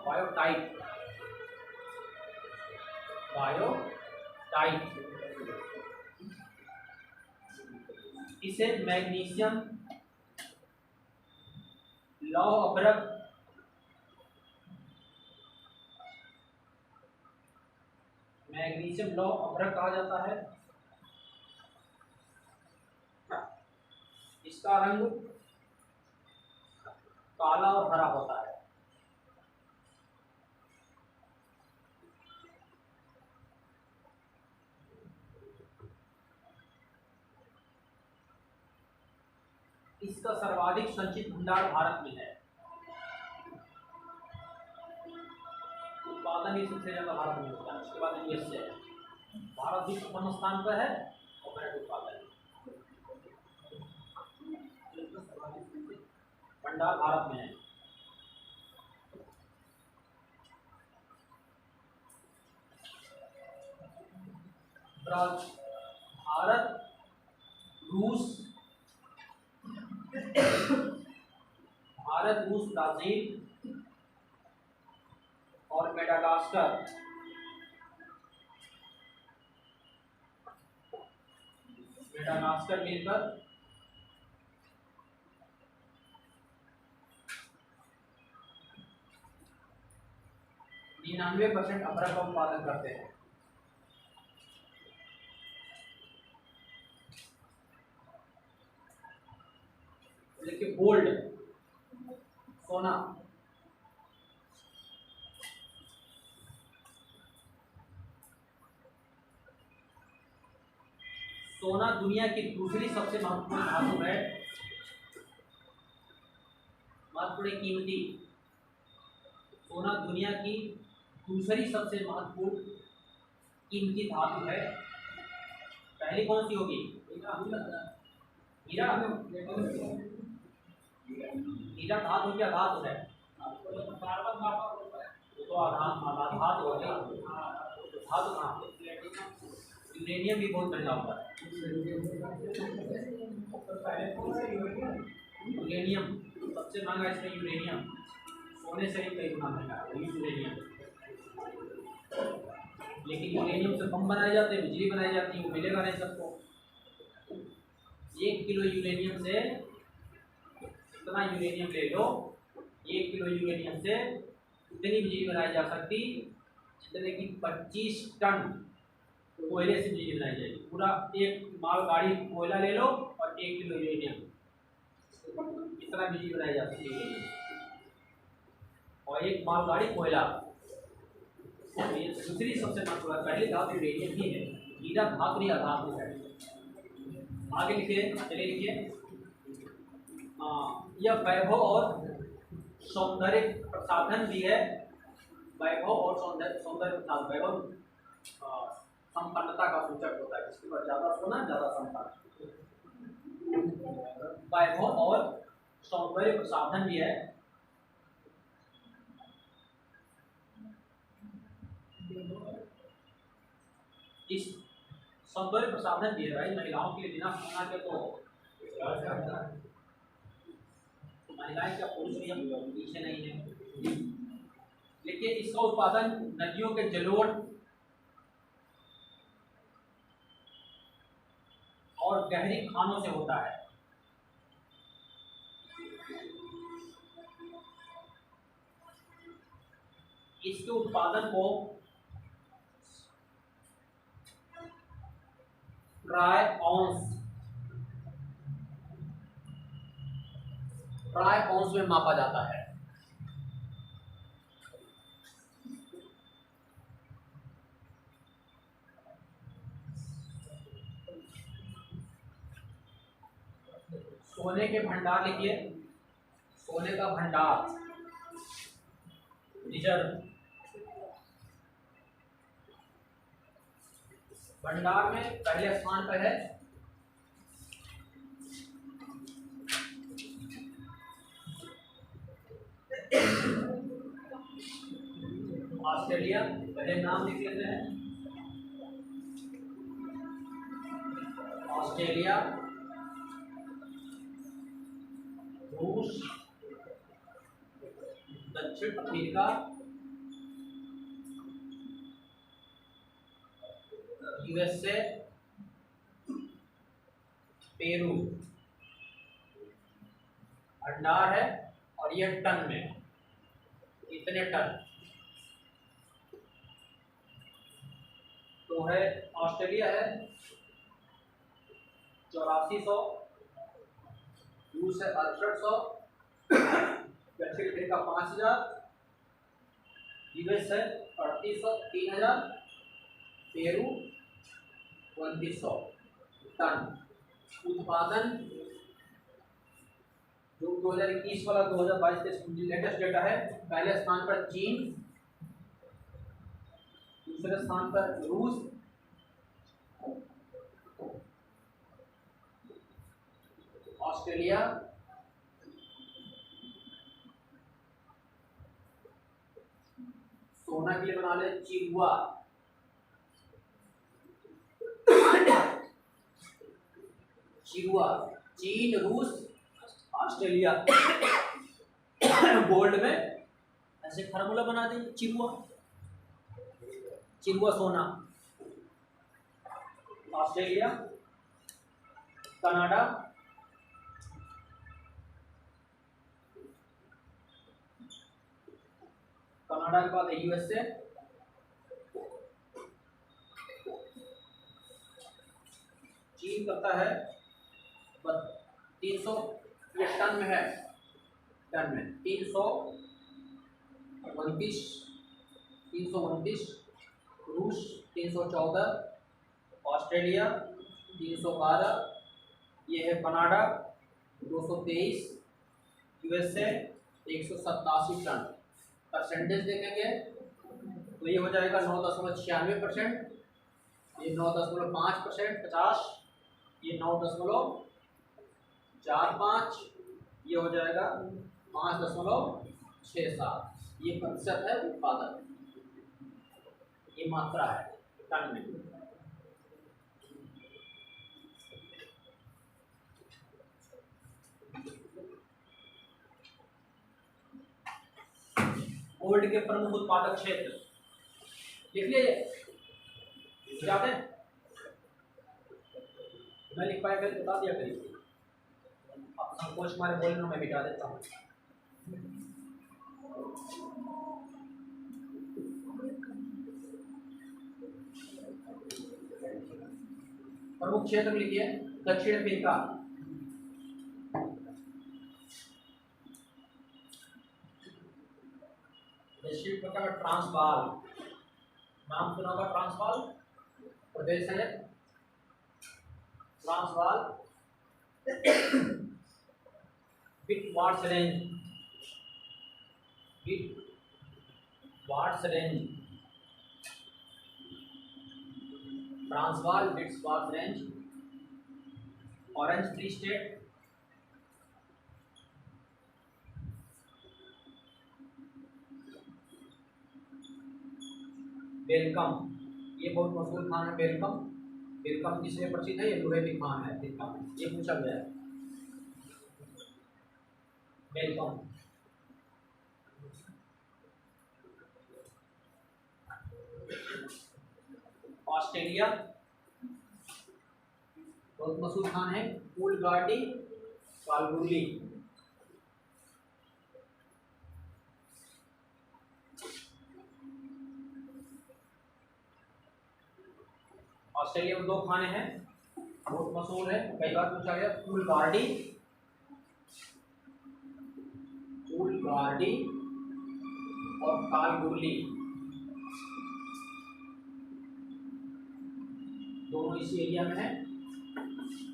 बायोटाइट, बायोटाइट। इसे मैग्नीशियम लौह अभ्रक, मैग्नीशियम लौह अभ्रक कहा जाता है। इसका रंग काला और हरा होता है। इसका सर्वाधिक संचित भंडार भारत में है। उत्पादन ही सबसे ज्यादा भारत में होता है, उसके बाद यूएस से है। भारत भी प्रथम स्थान पर है और उत्पादन भंडार भारत में है। भारत, रूस, भारत, रूस, ब्राजील और मेडागास्कर, मेडागास्कर मिलकर 99% अभ्रक का उत्पादन करते हैं। देखिए गोल्ड, सोना, सोना दुनिया की दूसरी सबसे महत्वपूर्ण धातु है, महत्वपूर्ण कीमती। सोना दुनिया की दूसरी सबसे महत्वपूर्ण कीमती धातु है। पहली कौन सी होगी? हीरा। हीरा धातु क्या धातु है? तो धातु हो गई। धातु कहाँ? यूरेनियम भी बहुत महंगा होता है। यूरेनियम सबसे महंगा, इसमें यूरेनियम सोने से ही कई गुना महंगा है यूरेनियम। लेकिन यूरेनियम से बम बनाए जाते हैं, बिजली बनाई जाती है, वो मिलेगा नहीं सबको। 1 किलो यूरेनियम से, इतना यूरेनियम ले लो, 1 किलो यूरेनियम से इतनी बिजली बनाई जा सकती जितने की 25 टन कोयले से बिजली बनाई जाएगी। पूरा एक मालगाड़ी कोयला ले लो और 1 किलो यूरेनियम, इतना बिजली बनाई जा सकती है। और एक मालगाड़ी कोयला, ये दूसरी सबसे महत्वपूर्ण, पहली धातु यूरेनियम ही है। हीरा धातु या धातु है। आगे लिखिए, चलिए लिखिए। यह वैभव और सौंदर्य प्रसाधन भी है। वैभव और सौंदर्य प्रसाधन, वैभव संपन्नता का सूचक होता है, जिसके पास ज्यादा सोना ज्यादा संपन्न। वैभव और सौंदर्य प्रसाधन भी है। इस सौंदर्य प्रसाधन भी है भाई, महिलाओं के लिए बिना सोना के तो महिलाएं क्या पुरुष भी हम पीछे नहीं है। लेकिन इसका उत्पादन नदियों के जलोढ़ और गहरी खानों से होता है। इसके उत्पादन को ट्राई आउंस में मापा जाता है। सोने के भंडार लिखिए, सोने का भंडार, रिजर्व। भंडार में पहले स्थान पर है ऑस्ट्रेलिया, पहले नाम लिख लेते हैं। ऑस्ट्रेलिया, रूस, दक्षिण अफ्रीका, यूएसए, पेरू। भंडार है और यह टन में, इतने टन तो है। ऑस्ट्रेलिया है 8400, रूस है 6800, दक्षिण अफ्रीका 5000, यूएस है 3800 3000, पेरू 2900 टन। उत्पादन जो 2021 वाला 2022 के लेटेस्ट डेटा है, पहले स्थान पर चीन, दूसरे स्थान पर रूस, ऑस्ट्रेलिया, सोना के लिए बना ले चिहुआ, चिहुआ, चीन, रूस, ऑस्ट्रेलिया। गोल्ड में ऐसे फार्मूला बना दें, चिहुआ, चिहुआ सोना। ऑस्ट्रेलिया, कनाडा, कनाडा के बाद यूएसए, चीन करता है 300, ये टन में है, टन में 329, रूस 314, ऑस्ट्रेलिया 312, ये है कनाडा 223, यूएसए 187 टन। परसेंटेज देखेंगे तो ये हो जाएगा 9.96%, ये 9.5%, 50, ये 9.45, ये हो जाएगा 5.67, ये प्रतिशत है उत्पादन, ये मात्रा है टन में। गोल्ड के प्रमुख उत्पादक क्षेत्र लिख लिए, जाते हैं, मैं लिख पाया फिर बता दिया करिए, आप संकोच मारे बोलने मैं मिटा देता हूँ। प्रमुख क्षेत्र लिखिए, दक्षिण अफ्रीका, दक्षिण अफ्रीका में ट्रांसवाल, नाम सुना होगा, ट्रांसवाल प्रदेश है, Transvaal, Witwatersrand, Witwatersrand, Transvaal, Witwatersrand, orange free state, welcome, ये बहुत मशहूर खान है वेलकम। वेलकम किसमें प्रसिद्ध है? ये लोहे की खान है, वेलकम, ये पूछा गया है। वेलकम, ऑस्ट्रेलिया बहुत मशहूर खान है कूलगार्डी, कालगुरली, ऑस्ट्रेलिया में 2 खाने हैं बहुत मशहूर है, कई बार पूछा गया, कूलगार्डी, कूलगार्डी और कालगुरली, दोनों इसी एरिया में है,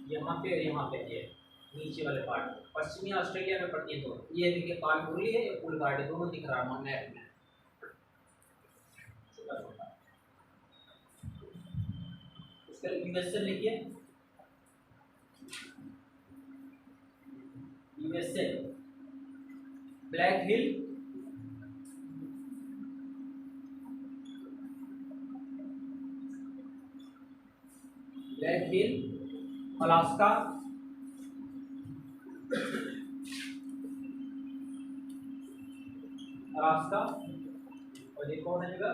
यहाँ पे और यहाँ पे, ये नीचे वाले पार्ट पश्चिमी ऑस्ट्रेलिया में पड़ती है। दोनों, ये देखिए कालगुरली है, ये कूलगार्डी, दोनों दिख रहा है मैप में। उसके लिए यूएसए लिखिए, यूएसए, ब्लैक हिल, लैंडफिल अलास्का, अलास्का। और ये कौन है जगह?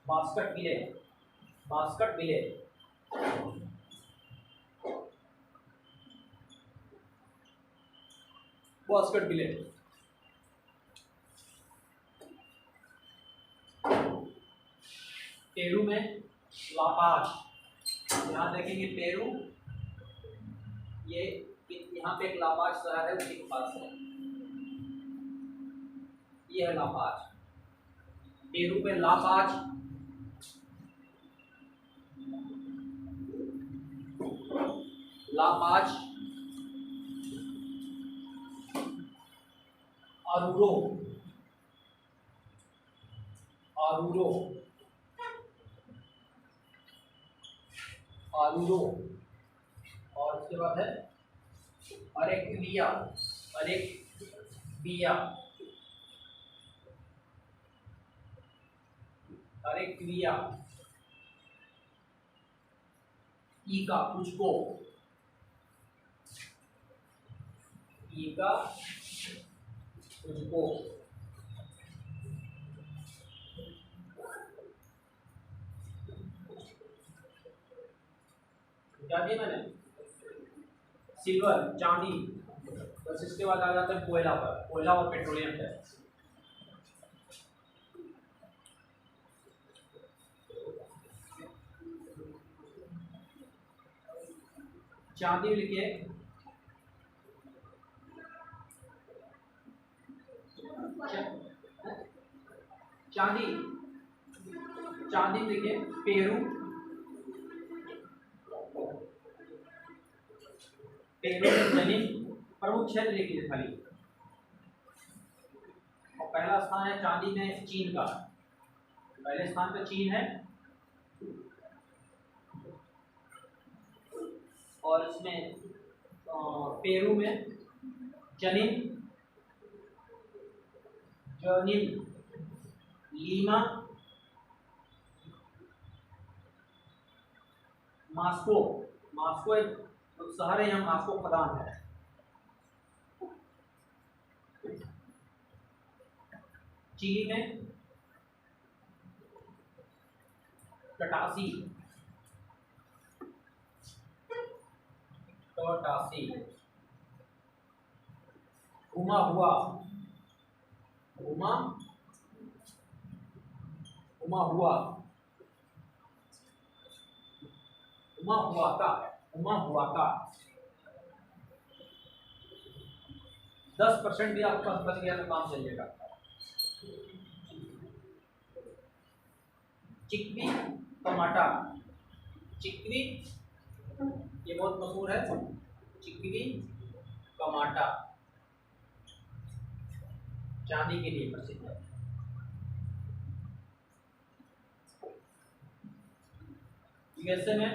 बास्केट विले, बास्केट विले। बास्केट विले। पेरू में लापाज, यहाँ देखेंगे पेरू, ये यहाँ पे एक लापाज शहर है उसी के पास है, ये है लापाज। पेरू में लापाज, लापाज, अरूरो, अरूरो, आलूरो। और उसके बाद है अरेक्विया, अरेक्विया, अरेक्विया। ईका कुचको, ईका कुचको। क्या दिया मैंने? सिल्वर, चांदी। बस इसके बाद आ जाते हैं कोयला पर, कोयला और पेट्रोलियम है। चांदी लिखिए, चांदी, चांदी लिखिए पेरू, पेरू में जमीन प्रमुख क्षेत्र लिखिए खाली। और पहला स्थान है चांदी में चीन का, पहले स्थान पे चीन है। और इसमें पेरू में जनिन, जनिन, लीमा, मास्को, मास्को एक शहर है, यहाँ मास्को खदान है। चिली में कटासी, कटासी। घुमा हुआ, घुमा, घुमा हुआ, घुमा हुआ का, घुमा हुआ का। 10% भी आपके पास बच गया तो काम चलिएगा। चिकवी टमाटा, चिकवी ये बहुत मशहूर है, चिकवी टमाटा चांदी के लिए प्रसिद्ध है। यूएसए में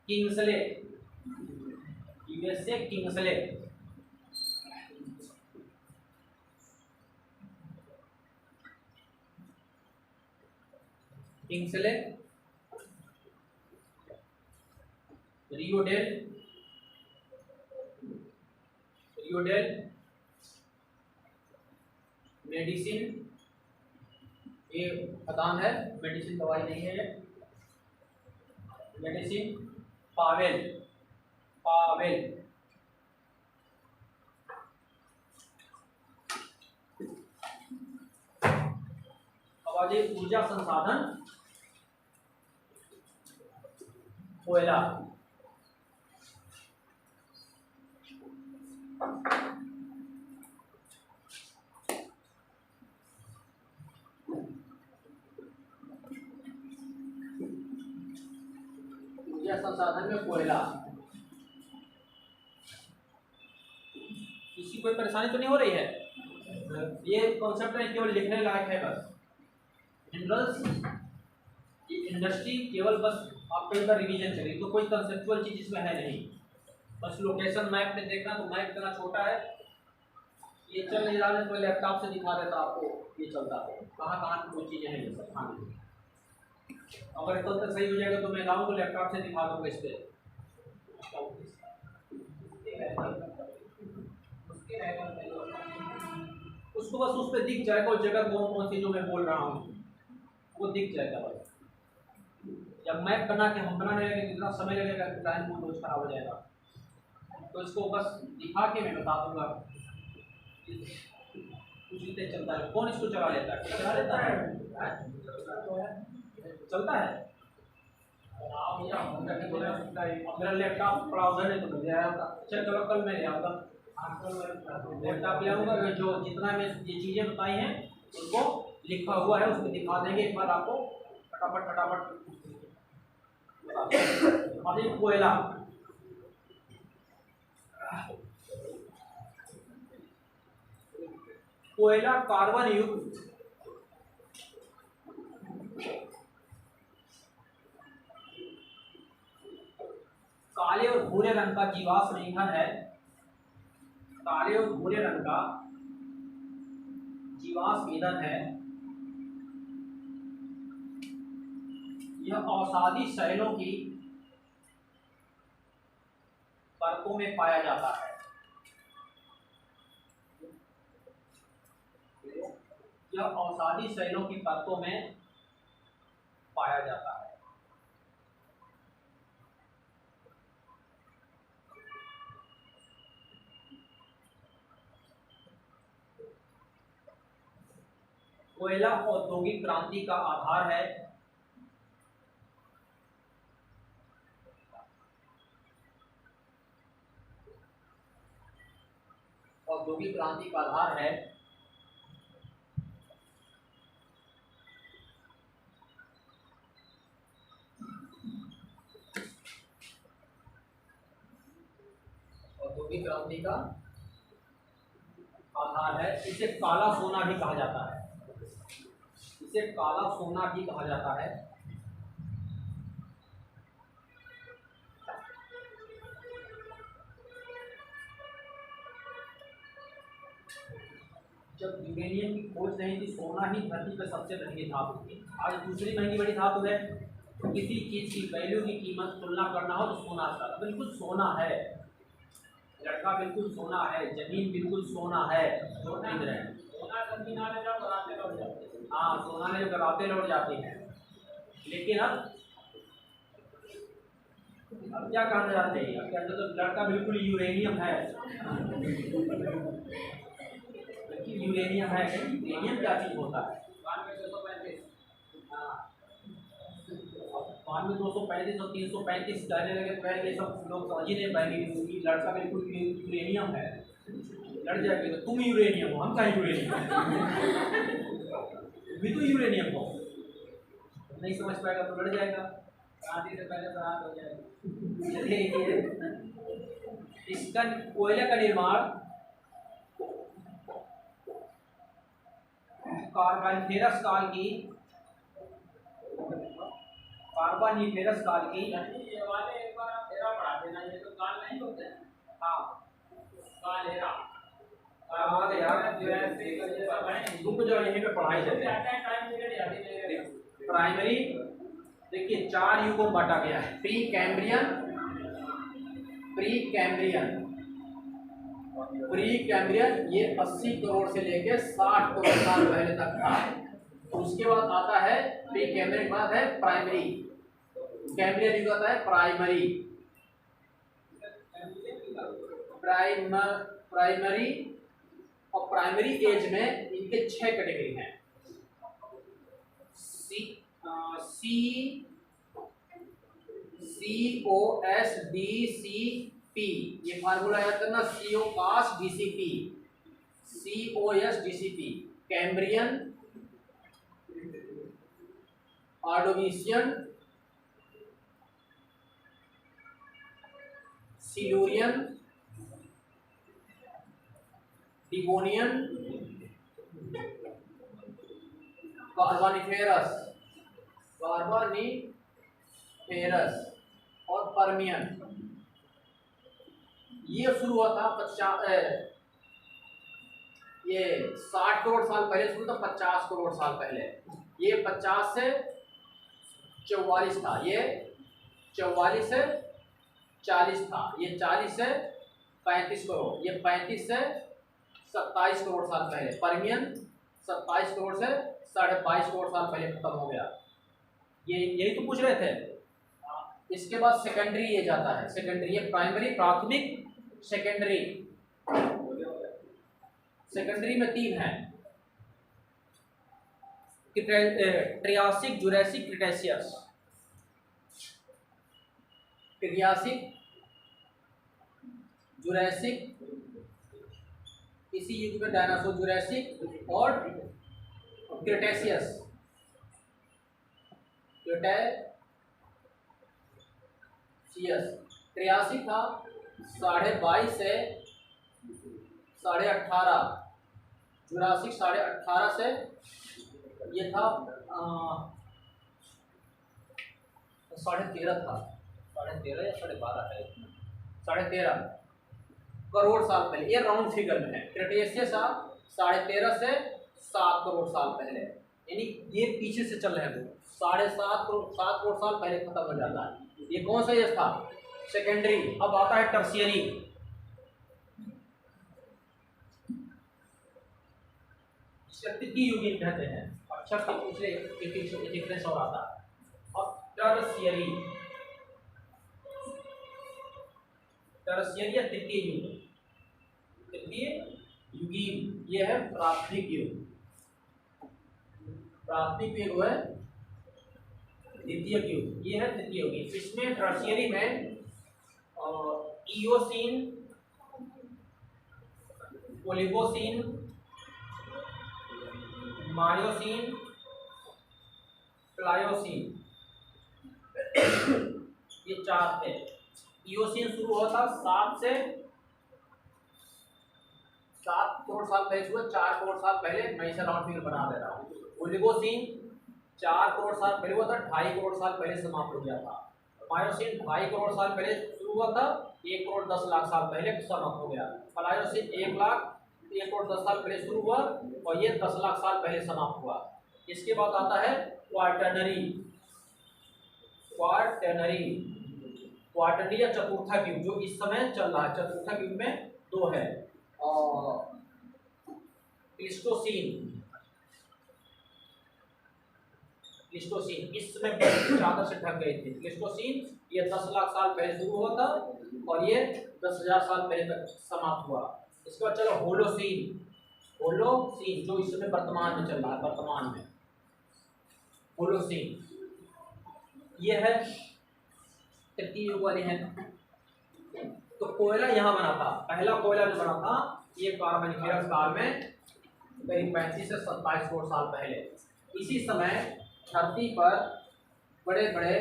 किंग्सले, यूएसए किंग्सले, किंग्सले। रियोडेल, रियोडेल मेडिसिन, ये खदान है, मेडिसिन दवाई नहीं है, मेडिसिन। पावेल, पावेल, अब ऊर्जा संसाधन कोयला, ऊर्जा संसाधन में कोयला। किसी कोई परेशानी तो नहीं हो रही है? ये कॉन्सेप्ट है, केवल लिखने लायक है बस। मिनरल्स, ये इंडस्ट्री केवल बस आपको इनका रिवीजन करें, तो कोई कंसेप्चुअल चीज इसमें है नहीं। बस लोकेशन मैप में देखना, तो मैप इतना छोटा है, ये चल नहीं रहा है तो लैपटॉप से दिखा देता आपको, ये चलता है कहाँ कहाँ की कोई चीज़ें हैं, ये सब। हाँ अगर इतना तक सही हो जाएगा तो मैं लाऊं तो लैपटॉप से दिखा दूंगा इस पे। उसको बस उस पर दिख जाएगा और जगह कौन कौन सी जो मैं बोल रहा हूँ वो दिख जाएगा बस। जब मैप बना के हम बनाने लगेंगे कितना समय लगेगा, टाइम बहुत रोज खराब हो जाएगा। तो इसको बस दिखा के मैं बता दूंगा। कुछ इतने चलता है, कौन इसको चला लेता है? चला लेता है, चलता है। मेरा लैपटॉप पड़ा उधर है तो मुझे आया था। चलो कल मैं ले आऊँगा लैपटॉप ले आऊँगा, जो जितना मैं ये चीज़ें बताई हैं उनको लिखा हुआ है उसको दिखा देंगे एक बार आपको फटाफट फटाफट। अभी कोयला, कोयला कार्बन युक्त काले और भूरे रंग का जीवाश्म ईंधन है। काले और भूरे रंग का जीवाश्म ईंधन है। यह औषधि शैलों की परतों में पाया जाता है। यह औषधि शैलों की परतों में पाया जाता है। कोयला औद्योगिक क्रांति का आधार है। औद्योगिक क्रांति का आधार है। औद्योगिक क्रांति का आधार है। इसे काला सोना भी कहा जाता है। इसे काला सोना भी कहा जाता है। जब यूरेनियम की खोज नहीं थी, सोना ही धरती पर सबसे महंगी धातु थी। आज दूसरी महंगी बड़ी धातु है। तो किसी चीज की वैल्यू की कीमत तुलना करना हो तो सोना का बिल्कुल सोना है। लड़का बिल्कुल सोना है, जमीन बिल्कुल सोना है। जो खरीद रहे हैं हाँ, सोना में जो गराते लौट जाते हैं। लेकिन अब क्या कहना चाहते हैं? अब कहते तो लड़का बिल्कुल यूरेनियम है। यूरेनियम है, यूरेनियम क्या चीज होता है? बाद में 235 और 335 कहने लगे तो ये सब लोग समझ ही नहीं पाएंगे कि लड़का बिल्कुल यूरेनियम है। लड़ जाएंगे तो तुम यूरेनियम हो, हम क्या यूरेनियम भी तो यूरेनियम हो। नहीं समझ पाएगा तो लड़ जाएगा, शादी से पहले बरात हो जाएगी। चलिए, इसका कोयले का निर्माण कार्बनिफेरस काल की ये वाले एक बार आप हेरा पढ़ा देना, ये तो काल नहीं होते हैं। हाँ, काल हेरा तुमको जो यहीं पे पढ़ाई जाती है। प्राइमरी देखिए 4 युगों में बांटा गया है। प्री कैम्ब्रियन ये 80 करोड़ से लेके 60 करोड़ साल पहले तक था। उसके बाद आता है प्री कैम्ब्रियन, के बाद है प्राइमरी। कैम्ब्रियन युग आता है प्राइमरी और प्राइमरी एज में इनके 6 कैटेगरी हैं। COSDCP, ये फार्मूला याद करना। COSDCP, Cambrian, Ordovician, Silurian, Devonian, Carboniferous और पर्मियन। ये शुरू हुआ था 60 करोड़ साल पहले शुरू था, 50 करोड़ साल पहले। ये 50 से 44 था, ये 44 से 40 था, ये 40 से 35 करोड़, ये 35 से 27 करोड़ साल पहले। पर्मियन 27 करोड़ से 22.5 करोड़ साल पहले खत्म हो गया। ये यही तो पूछ रहे थे। इसके बाद सेकेंडरी ये जाता है, सेकेंडरी, ये प्राइमरी, प्राथमिक, सेकेंडरी। सेकेंडरी में 3 हैं, Triassic, Jurassic, Cretaceous. Triassic, Jurassic, इसी युग में डायनासोर, जुरैसिक और क्रिटेशियस। ट्रियासिक था 22.5 से 18.5, जुरासिक 18.5 से, ये था 13.5 था, 13.5 या 12.5 है, 13.5 करोड़ साल पहले। ये राउंड फिगर में है। क्रिटेशियस 13.5 से 7 करोड़ साल पहले, यानी ये पीछे से चल रहे हैं, 7.5 करोड़, 7 करोड़ साल पहले खत्म हो जाता है। ये कौन सा एज था? सेकेंडरी। अब आता है टर्शियरी। तृतीय युगीन कहते हैं। अक्षर के पिछले एक डिफरेंस और आता है। अब टर्शियरी, टर्शियरी या तृतीय युग, तृतीय युगीन, ये है प्राथमिक युग। प्राथमिक युग है द्वितीय युग, ये है तृतीय युग। इसमें टर्शियरी में इओसीन, ओलिगोसीन, मायोसीन, प्लायोसीन, ये 4 थे। इओसीन शुरू हुआ था 7 करोड़ साल पहले शुरू, 4 करोड़ साल पहले, मैं इसे राउंड फिगर बना दे रहा हूँ। ओलिगोसीन 4 करोड़ साल पहले हुआ था, 2.5 करोड़ साल पहले समाप्त हो गया था। मायोसीन 2.5 करोड़ साल पहले शुरू हुआ था, 1 करोड़ 10 लाख साल पहले समाप्त हो गया। प्लायोसीन 1 करोड़ 10 साल पहले शुरू हुआ और ये 10 लाख साल पहले समाप्त हुआ। इसके बाद आता है क्वार्टरनरी। क्वार्टरनरी, क्वार्टरनरी या चतुर्था युग, जो इस समय चल रहा है। चतुर्था युग में 2 है, प्लीस्टोसीन, प्लीस्टोसीन इस समय चादर से ढक गई थी। प्लीस्टोसीन ये 10 लाख साल पहले शुरू हुआ था और ये 10,000 साल पहले तक समाप्त हुआ। इसके बाद चलो होलोसीन। होलोसीन जो इस समय वर्तमान में चल रहा है, वर्तमान में होलोसीन, ये है तृतीय युग वाले हैं। तो कोयला यहाँ बना था, पहला कोयला जो बना था ये कार्बोनिफेरस काल में करीब 35 से 27 करोड़ साल पहले। इसी समय धरती पर बड़े बड़े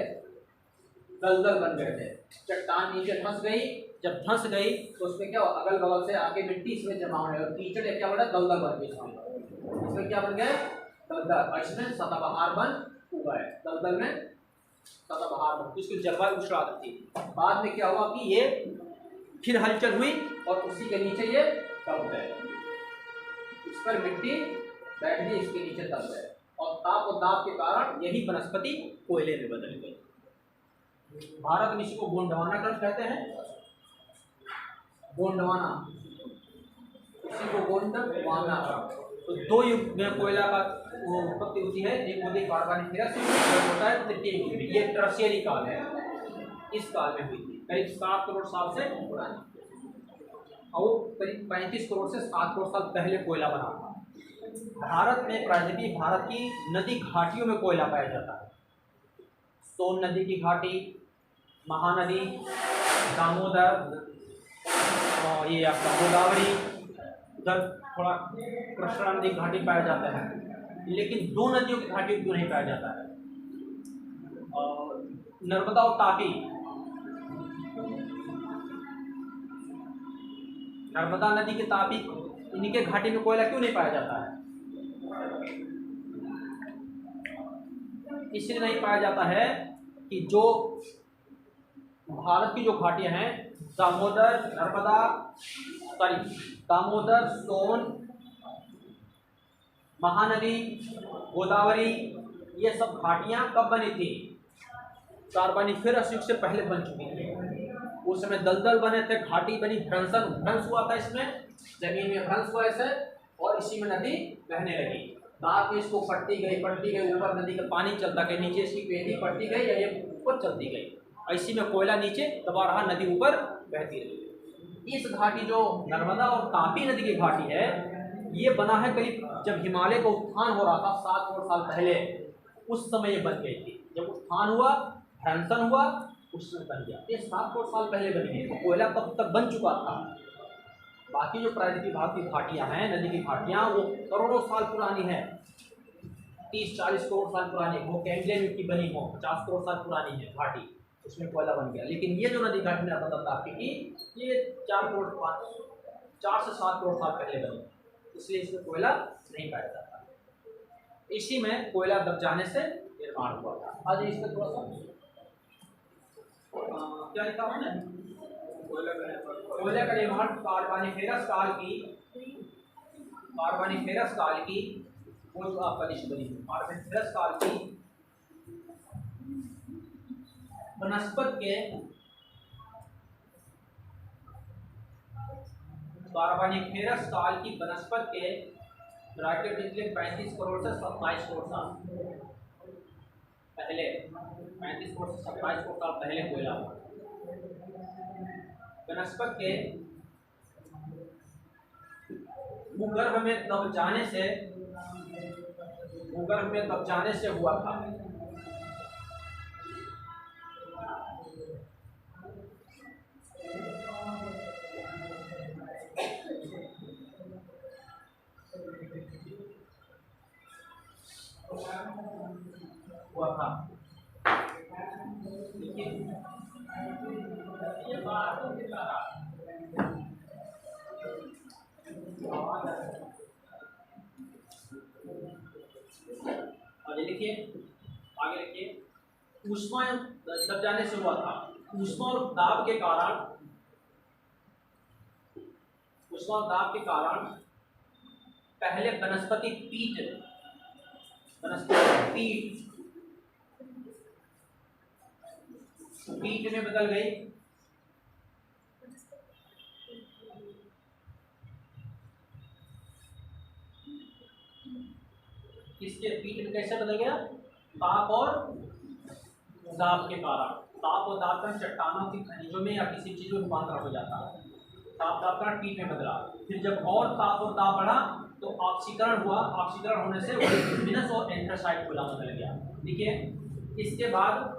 दलदल बन गए थे, चट्टान नीचे धंस गई। जब धंस गई तो उसमें क्या अगल बगल से आके मिट्टी इसमें जमा होने और कीचड़ क्या बना, दलदल बन गई। इसमें क्या बन गए, दलदल। इसमें सदाबहार बन हुआ है, दलदल में सदाबहार बन, इसकी जलवायु उछला थी। बाद में क्या हुआ कि ये फिर हलचल हुई और उसी के नीचे ये दब गए, इस पर मिट्टी बैठ गई, इसके नीचे दब गए और ताप और दाब के कारण यही वनस्पति कोयले में बदल गई। भारत में इसको गोंडवाना ग्रंथ कहते हैं, गोंडवाना, इसी को गोंडवाना। तो 2 युग में कोयला का वो उत्पत्ति होती है, एक होती है कार्बोनिफेरस होता है तृतीय युग में, ये टर्शियरी काल है, इस काल में हुई थी, करीब 7 करोड़ साल से पुरानी, और करीब 35 करोड़ से 7 करोड़ साल पहले कोयला बना था। भारत में प्रायद्वीपीय भारत की नदी घाटियों में कोयला पाया जाता है। सोन नदी की घाटी, महानदी, दामोदर और ये आपका गोदावरी, उधर थोड़ा कृष्णा नदी घाटी पाया जाता है, लेकिन 2 नदियों की घाटी क्यों नहीं पाया जाता है? और नर्मदा और तापी, नर्मदा नदी के तापी इनके घाटी में कोयला क्यों नहीं पाया जाता है? इसलिए नहीं पाया जाता है कि जो भारत की जो घाटियां हैं, दामोदर, नर्मदा, दामोदर, सोन, महानदी, गोदावरी, ये सब घाटियां कब बनी थी? कार्बोनिफेरस युग से पहले बन चुकी थी। उस समय दलदल बने थे, घाटी बनी, भ्रंश हुआ था, इसमें जमीन में भ्रंश हुआ ऐसे, और इसी में नदी बहने लगी। बाद में इसको पट्टी गई, ऊपर नदी का पानी चलता गया, नीचे इसकी पेटी पड़ती गई या ये ऊपर चलती गई, इसी में कोयला नीचे दबा रहा, नदी ऊपर बहती रही। इस घाटी जो नर्मदा और तापी नदी की घाटी है, ये बना है करीब जब हिमालय का उत्थान हो रहा था 7 करोड़ साल पहले, उस समय ये बन गई थी। जब उत्थान हुआ, भ्रंशन हुआ, उस समय बन गया। ये 7 करोड़ साल पहले बनी है, तो कोयला तब तक बन चुका था। बाकी जो प्राकृतिक भाग की घाटियां हैं, नदी की घाटियां, वो करोड़ों साल पुरानी है, 30-40 करोड़ साल पुरानी, वो कैंगलियन युग की बनी हो, 50 करोड़ साल पुरानी है घाटी, उसमें कोयला बन गया। लेकिन ये जो नदी घाटी नर्मदा तापी की, ये 4 से 7 करोड़ साल पहले बनी, इसलिए इसमें कोयला नहीं पाया जाता। इसी में कोयला दब जाने से निर्माण हुआ था। आज इसमें थोड़ा सा क्या लिखा हमने, कोयला का निर्माण कार्बोनिफेरस काल की वो जो आपका लिस्ट बनी है, कार्बोनिफेरस काल की वनस्पत के, कार्बोनिफेरस काल की वनस्पत के ब्रैकेट पिछले 35 करोड़ से 27 करोड़ साल पहले, 35 करोड़ से 27 करोड़ साल पहले कोयला हुआ। वनस्पत के भूगर्भ में दब जाने से हुआ था। लिखिए, आगे लिखिए, ऊष्मा दब जाने से हुआ था। ऊष्मा और दाब के कारण पहले वनस्पति पीट में बदल गई। इसके पीट में कैसे बदल गया? ताप और दाब के कारण। ताप और दाब का चट्टानों की खनिजों में या किसी चीज में रूपांतर हो जाता है। ताप दाब का पीट में बदला, फिर जब और ताप और दाब बढ़ा तो ऑक्सीकरण हुआ। ऑक्सीकरण होने से बिटुमिनस और एंथ्रासाइट कोयला बदल गया। देखिए, इसके बाद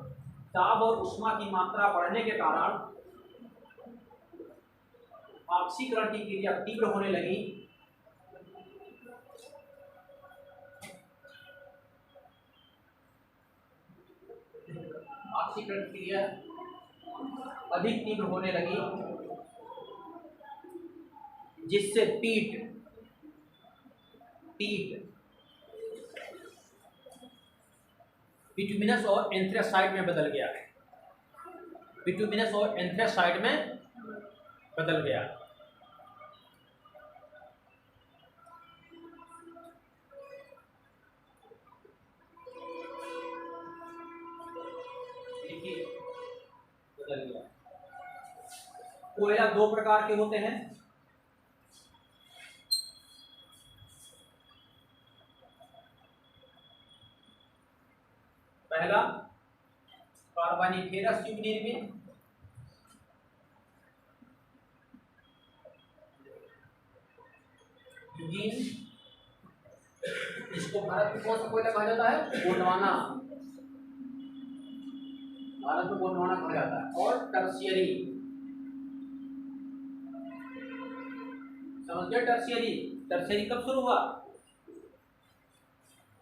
दाब और उष्मा की मात्रा बढ़ने के कारण ऑक्सीकरण की क्रिया तीव्र होने लगी। ऑक्सीकरण की क्रिया अधिक तीव्र होने लगी, जिससे पीट बिटुमिनस और एंथ्रासाइट में बदल गया। बिटुमिनस और एंथ्रासाइट में बदल गया। बदल गया। कोयला 2 प्रकार के होते हैं। पहला कार्बोनिफेरस युग निर्मित, इसको भारत में कौन सा कोयला कहा जाता है? गोंडवाना। भारत में गोंडवाना कहा जाता है। और टर्शियरी, समझ गए? टर्शियरी कब शुरू हुआ?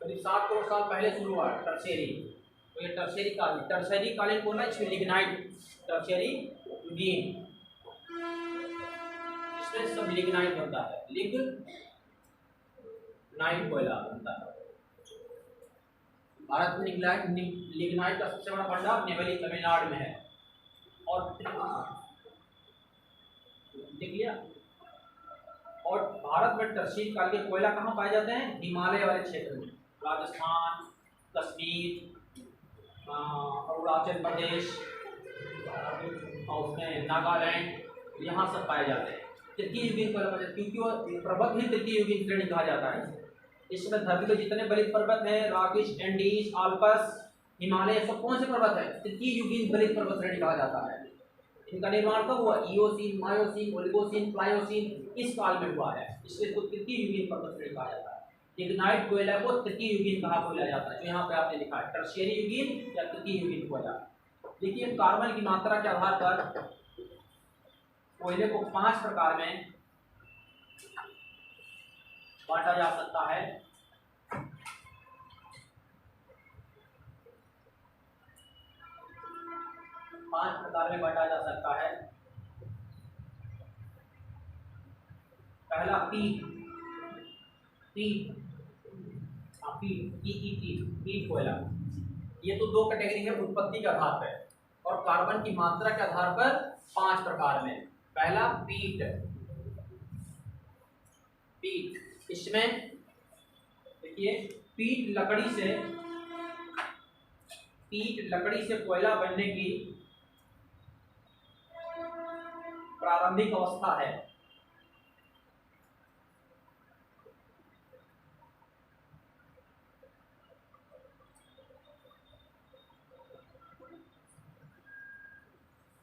करीब 7 करोड़ साल पहले शुरू हुआ टर्शियरी। तो ये टर्शियरी कालीन बोलना, इसमें लिग्नाइट, टर्शियरी युगीन, इसमें सब लिग्नाइट बनता है। लिग्नाइट कोयला बनता है। भारत में लिग्नाइट का सबसे बड़ा भंडार नेवली तमिलनाडु में है। और देख लिया। और भारत में टर्शियरी काल के कोयला कहाँ पाए जाते हैं? हिमालय वाले क्षेत्र में, राजस्थान, कश्मीर, अरुणाचल प्रदेश और उसमें नागालैंड, यहाँ सब पाए जाते हैं तृतीय युगीन पर्वत, क्योंकि वो पर्वत ही तृतीय युगीन श्रेणी कहा जाता है। इसमें धरती पे जितने बलित पर्वत हैं, रॉकिश, एंडीज, आल्पस, हिमालय, सब कौन से पर्वत है? तृतीय युगीन बलित पर्वत श्रेणी कहा जाता है। इनका निर्माण कब हुआ? इयोसीन, मायोसीन, ओलिगोसीन, प्लायोसीन इस काल में हुआ है, इसलिए इसको तृतीय युगीन पर्वत श्रेणी कहा जाता है। लिग्नाइट कोयला को तृतीय युगीन कहा बोला जाता है, जो यहाँ पे आपने लिखा है टर्शियरी युगीन या तृतीय युगीन कोयला। देखिए कार्बन की मात्रा के आधार पर कोयले को 5 प्रकार में बांटा जा सकता है। पांच प्रकार में बांटा जा सकता है। पहला पीट कोयला। ये तो 2 कैटेगरी है उत्पत्ति के आधार पर और कार्बन की मात्रा के आधार पर 5 प्रकार में। पहला पीट, इसमें देखिए पीट लकड़ी से कोयला बनने की प्रारंभिक अवस्था है।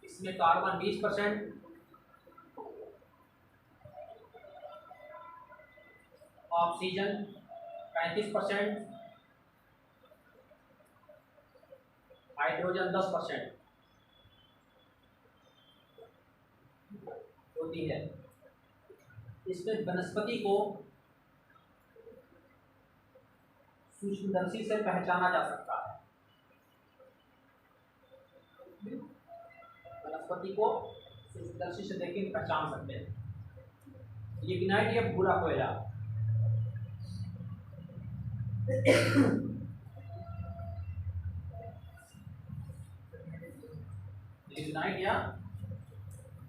इसमें कार्बन 20%, ऑक्सीजन 35%, हाइड्रोजन 10% होती है। इसमें वनस्पति को सूक्ष्मदर्शी से पहचाना जा सकता है। वनस्पति को सूक्ष्मदर्शी से देखकर पहचान सकते हैं। लिग्नाइट या भूरा कोयला, लिग्नाइट या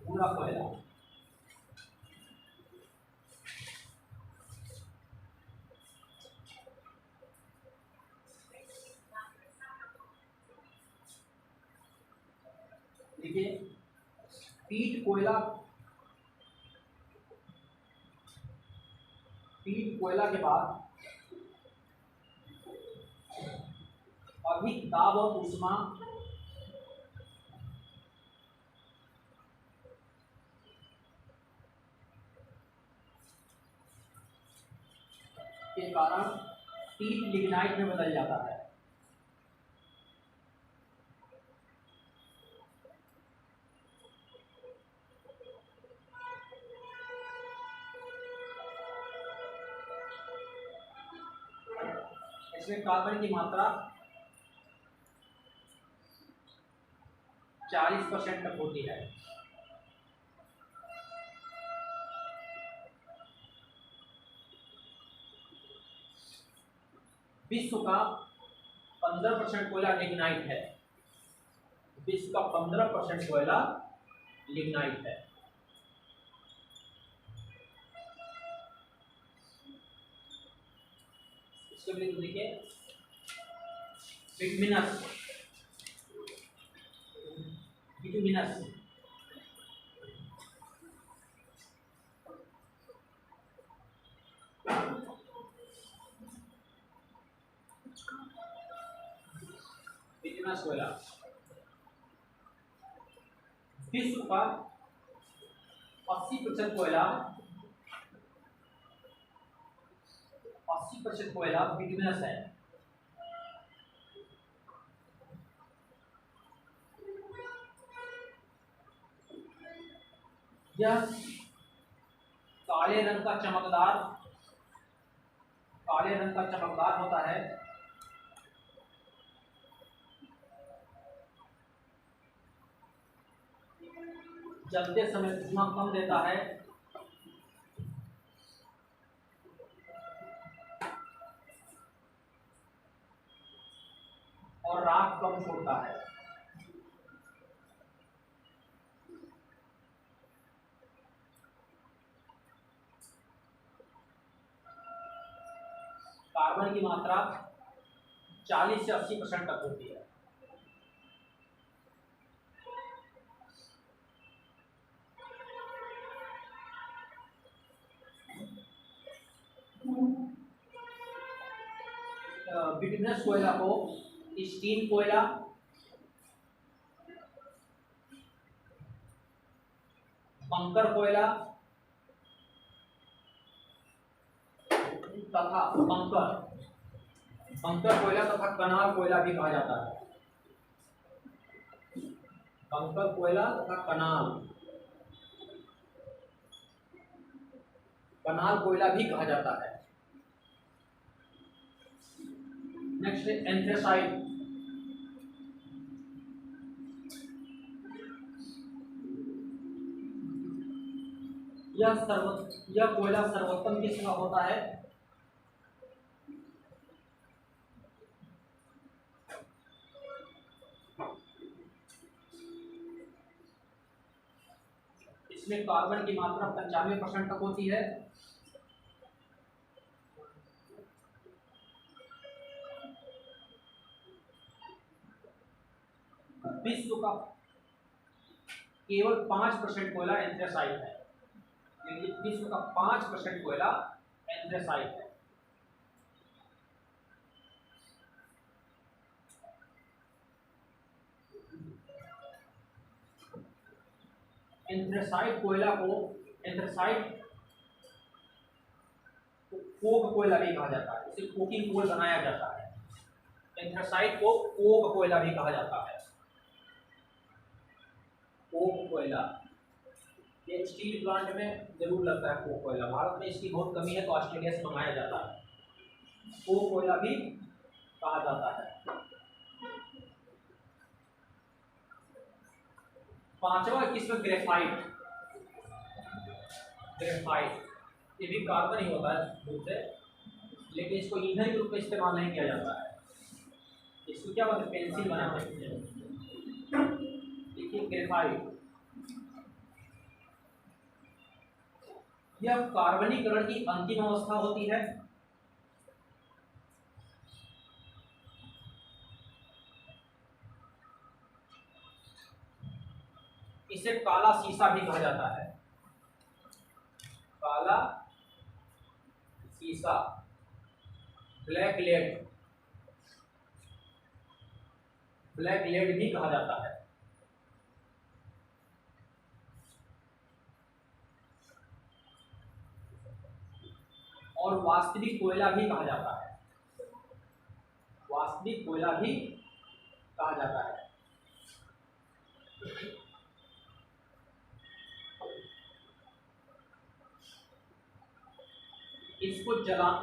भूरा कोयला देखिए पीट कोयला के बाद अधिक दाब और ऊष्मा के कारण पीट लिग्नाइट में बदल जाता है। इसमें कार्बन की मात्रा 40% तक होती है। विश्व का 15% कोयला लिग्नाइट है। विश्व का 15% कोयला लिग्नाइट है। इसके लिए तो देखिए बिटुमिनस कोयला विश्व का 80% कोयला बिटुमिनस है। यह काले रंग का चमकदार होता है। जलते समय धुआं कम देता है और राख कम छोड़ता है। कार्बन की मात्रा 40 से 80% तक होती है। बिटुमिनस कोयला को स्टीम कोयला, बंकर कोयला तथा बंकर कोयला तथा कनाल कोयला भी कहा जाता है। बंकर कोयला तथा कनाल कोयला भी कहा जाता है। नेक्स्ट है एंथ्रेसाइट। यह कोयला सर्वोत्तम किस्म का होता है। इसमें कार्बन की मात्रा 95% तक होती है। विश्व का केवल 5% कोयला एंथ्रेसाइट है। विश्व का 5% कोयला एंथ्रेसाइट है। एंथ्रेसाइट कोयला को कोक कोयला भी कहा जाता है। इसे कोकिंग कोल बनाया जाता है। एंथ्रेसाइट को कोक कोयला भी कहा जाता है। कोक कोयला ये स्टील प्लांट में जरूर लगता है। कोक कोयला भारत में इसकी बहुत कमी है, तो ऑस्ट्रेलिया से मंगाया जाता है। कोक कोयला भी कहा जाता है। पांचवा किस्म ग्रेफाइट। ये भी कार्बन ही होता है दूध से, लेकिन इसको ईंधन के रूप में इस्तेमाल नहीं किया जाता है। इसको क्या बोलते हैं? पेंसिल बनाते हैं। देखिए ग्रेफाइट, यह कार्बनीकरण की अंतिम अवस्था होती है। इसे काला सीसा भी कहा जाता है। काला सीसा, ब्लैक लेड भी कहा जाता है। और वास्तविक कोयला भी कहा जाता है। वास्तविक कोयला भी कहा जाता है।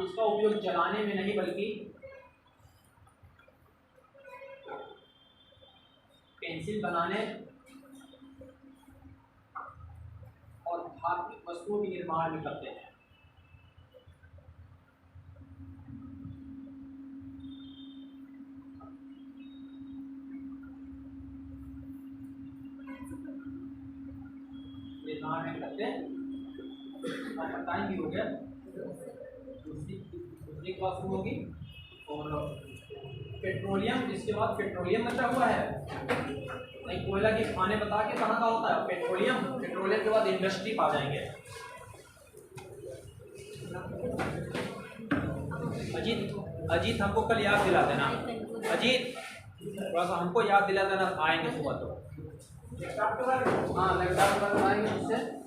इसका उपयोग जलाने में नहीं, बल्कि पेंसिल बनाने और धात्विक वस्तुओं के निर्माण में करते हैं। टाइम भी हो गया, दूसरी क्लास शुरू होगी। और पेट्रोलियम, इसके बाद पेट्रोलियम बचा हुआ है। नहीं, कोयला के खाने बता के कहाँ का होता है पेट्रोलियम के बाद इंडस्ट्री आ जाएंगे। अजीत हमको कल याद दिला देना। अजीत थोड़ा सा हमको याद दिला देना, आएंगे सुबह तो। हाँ, लैपटॉप आएंगे उससे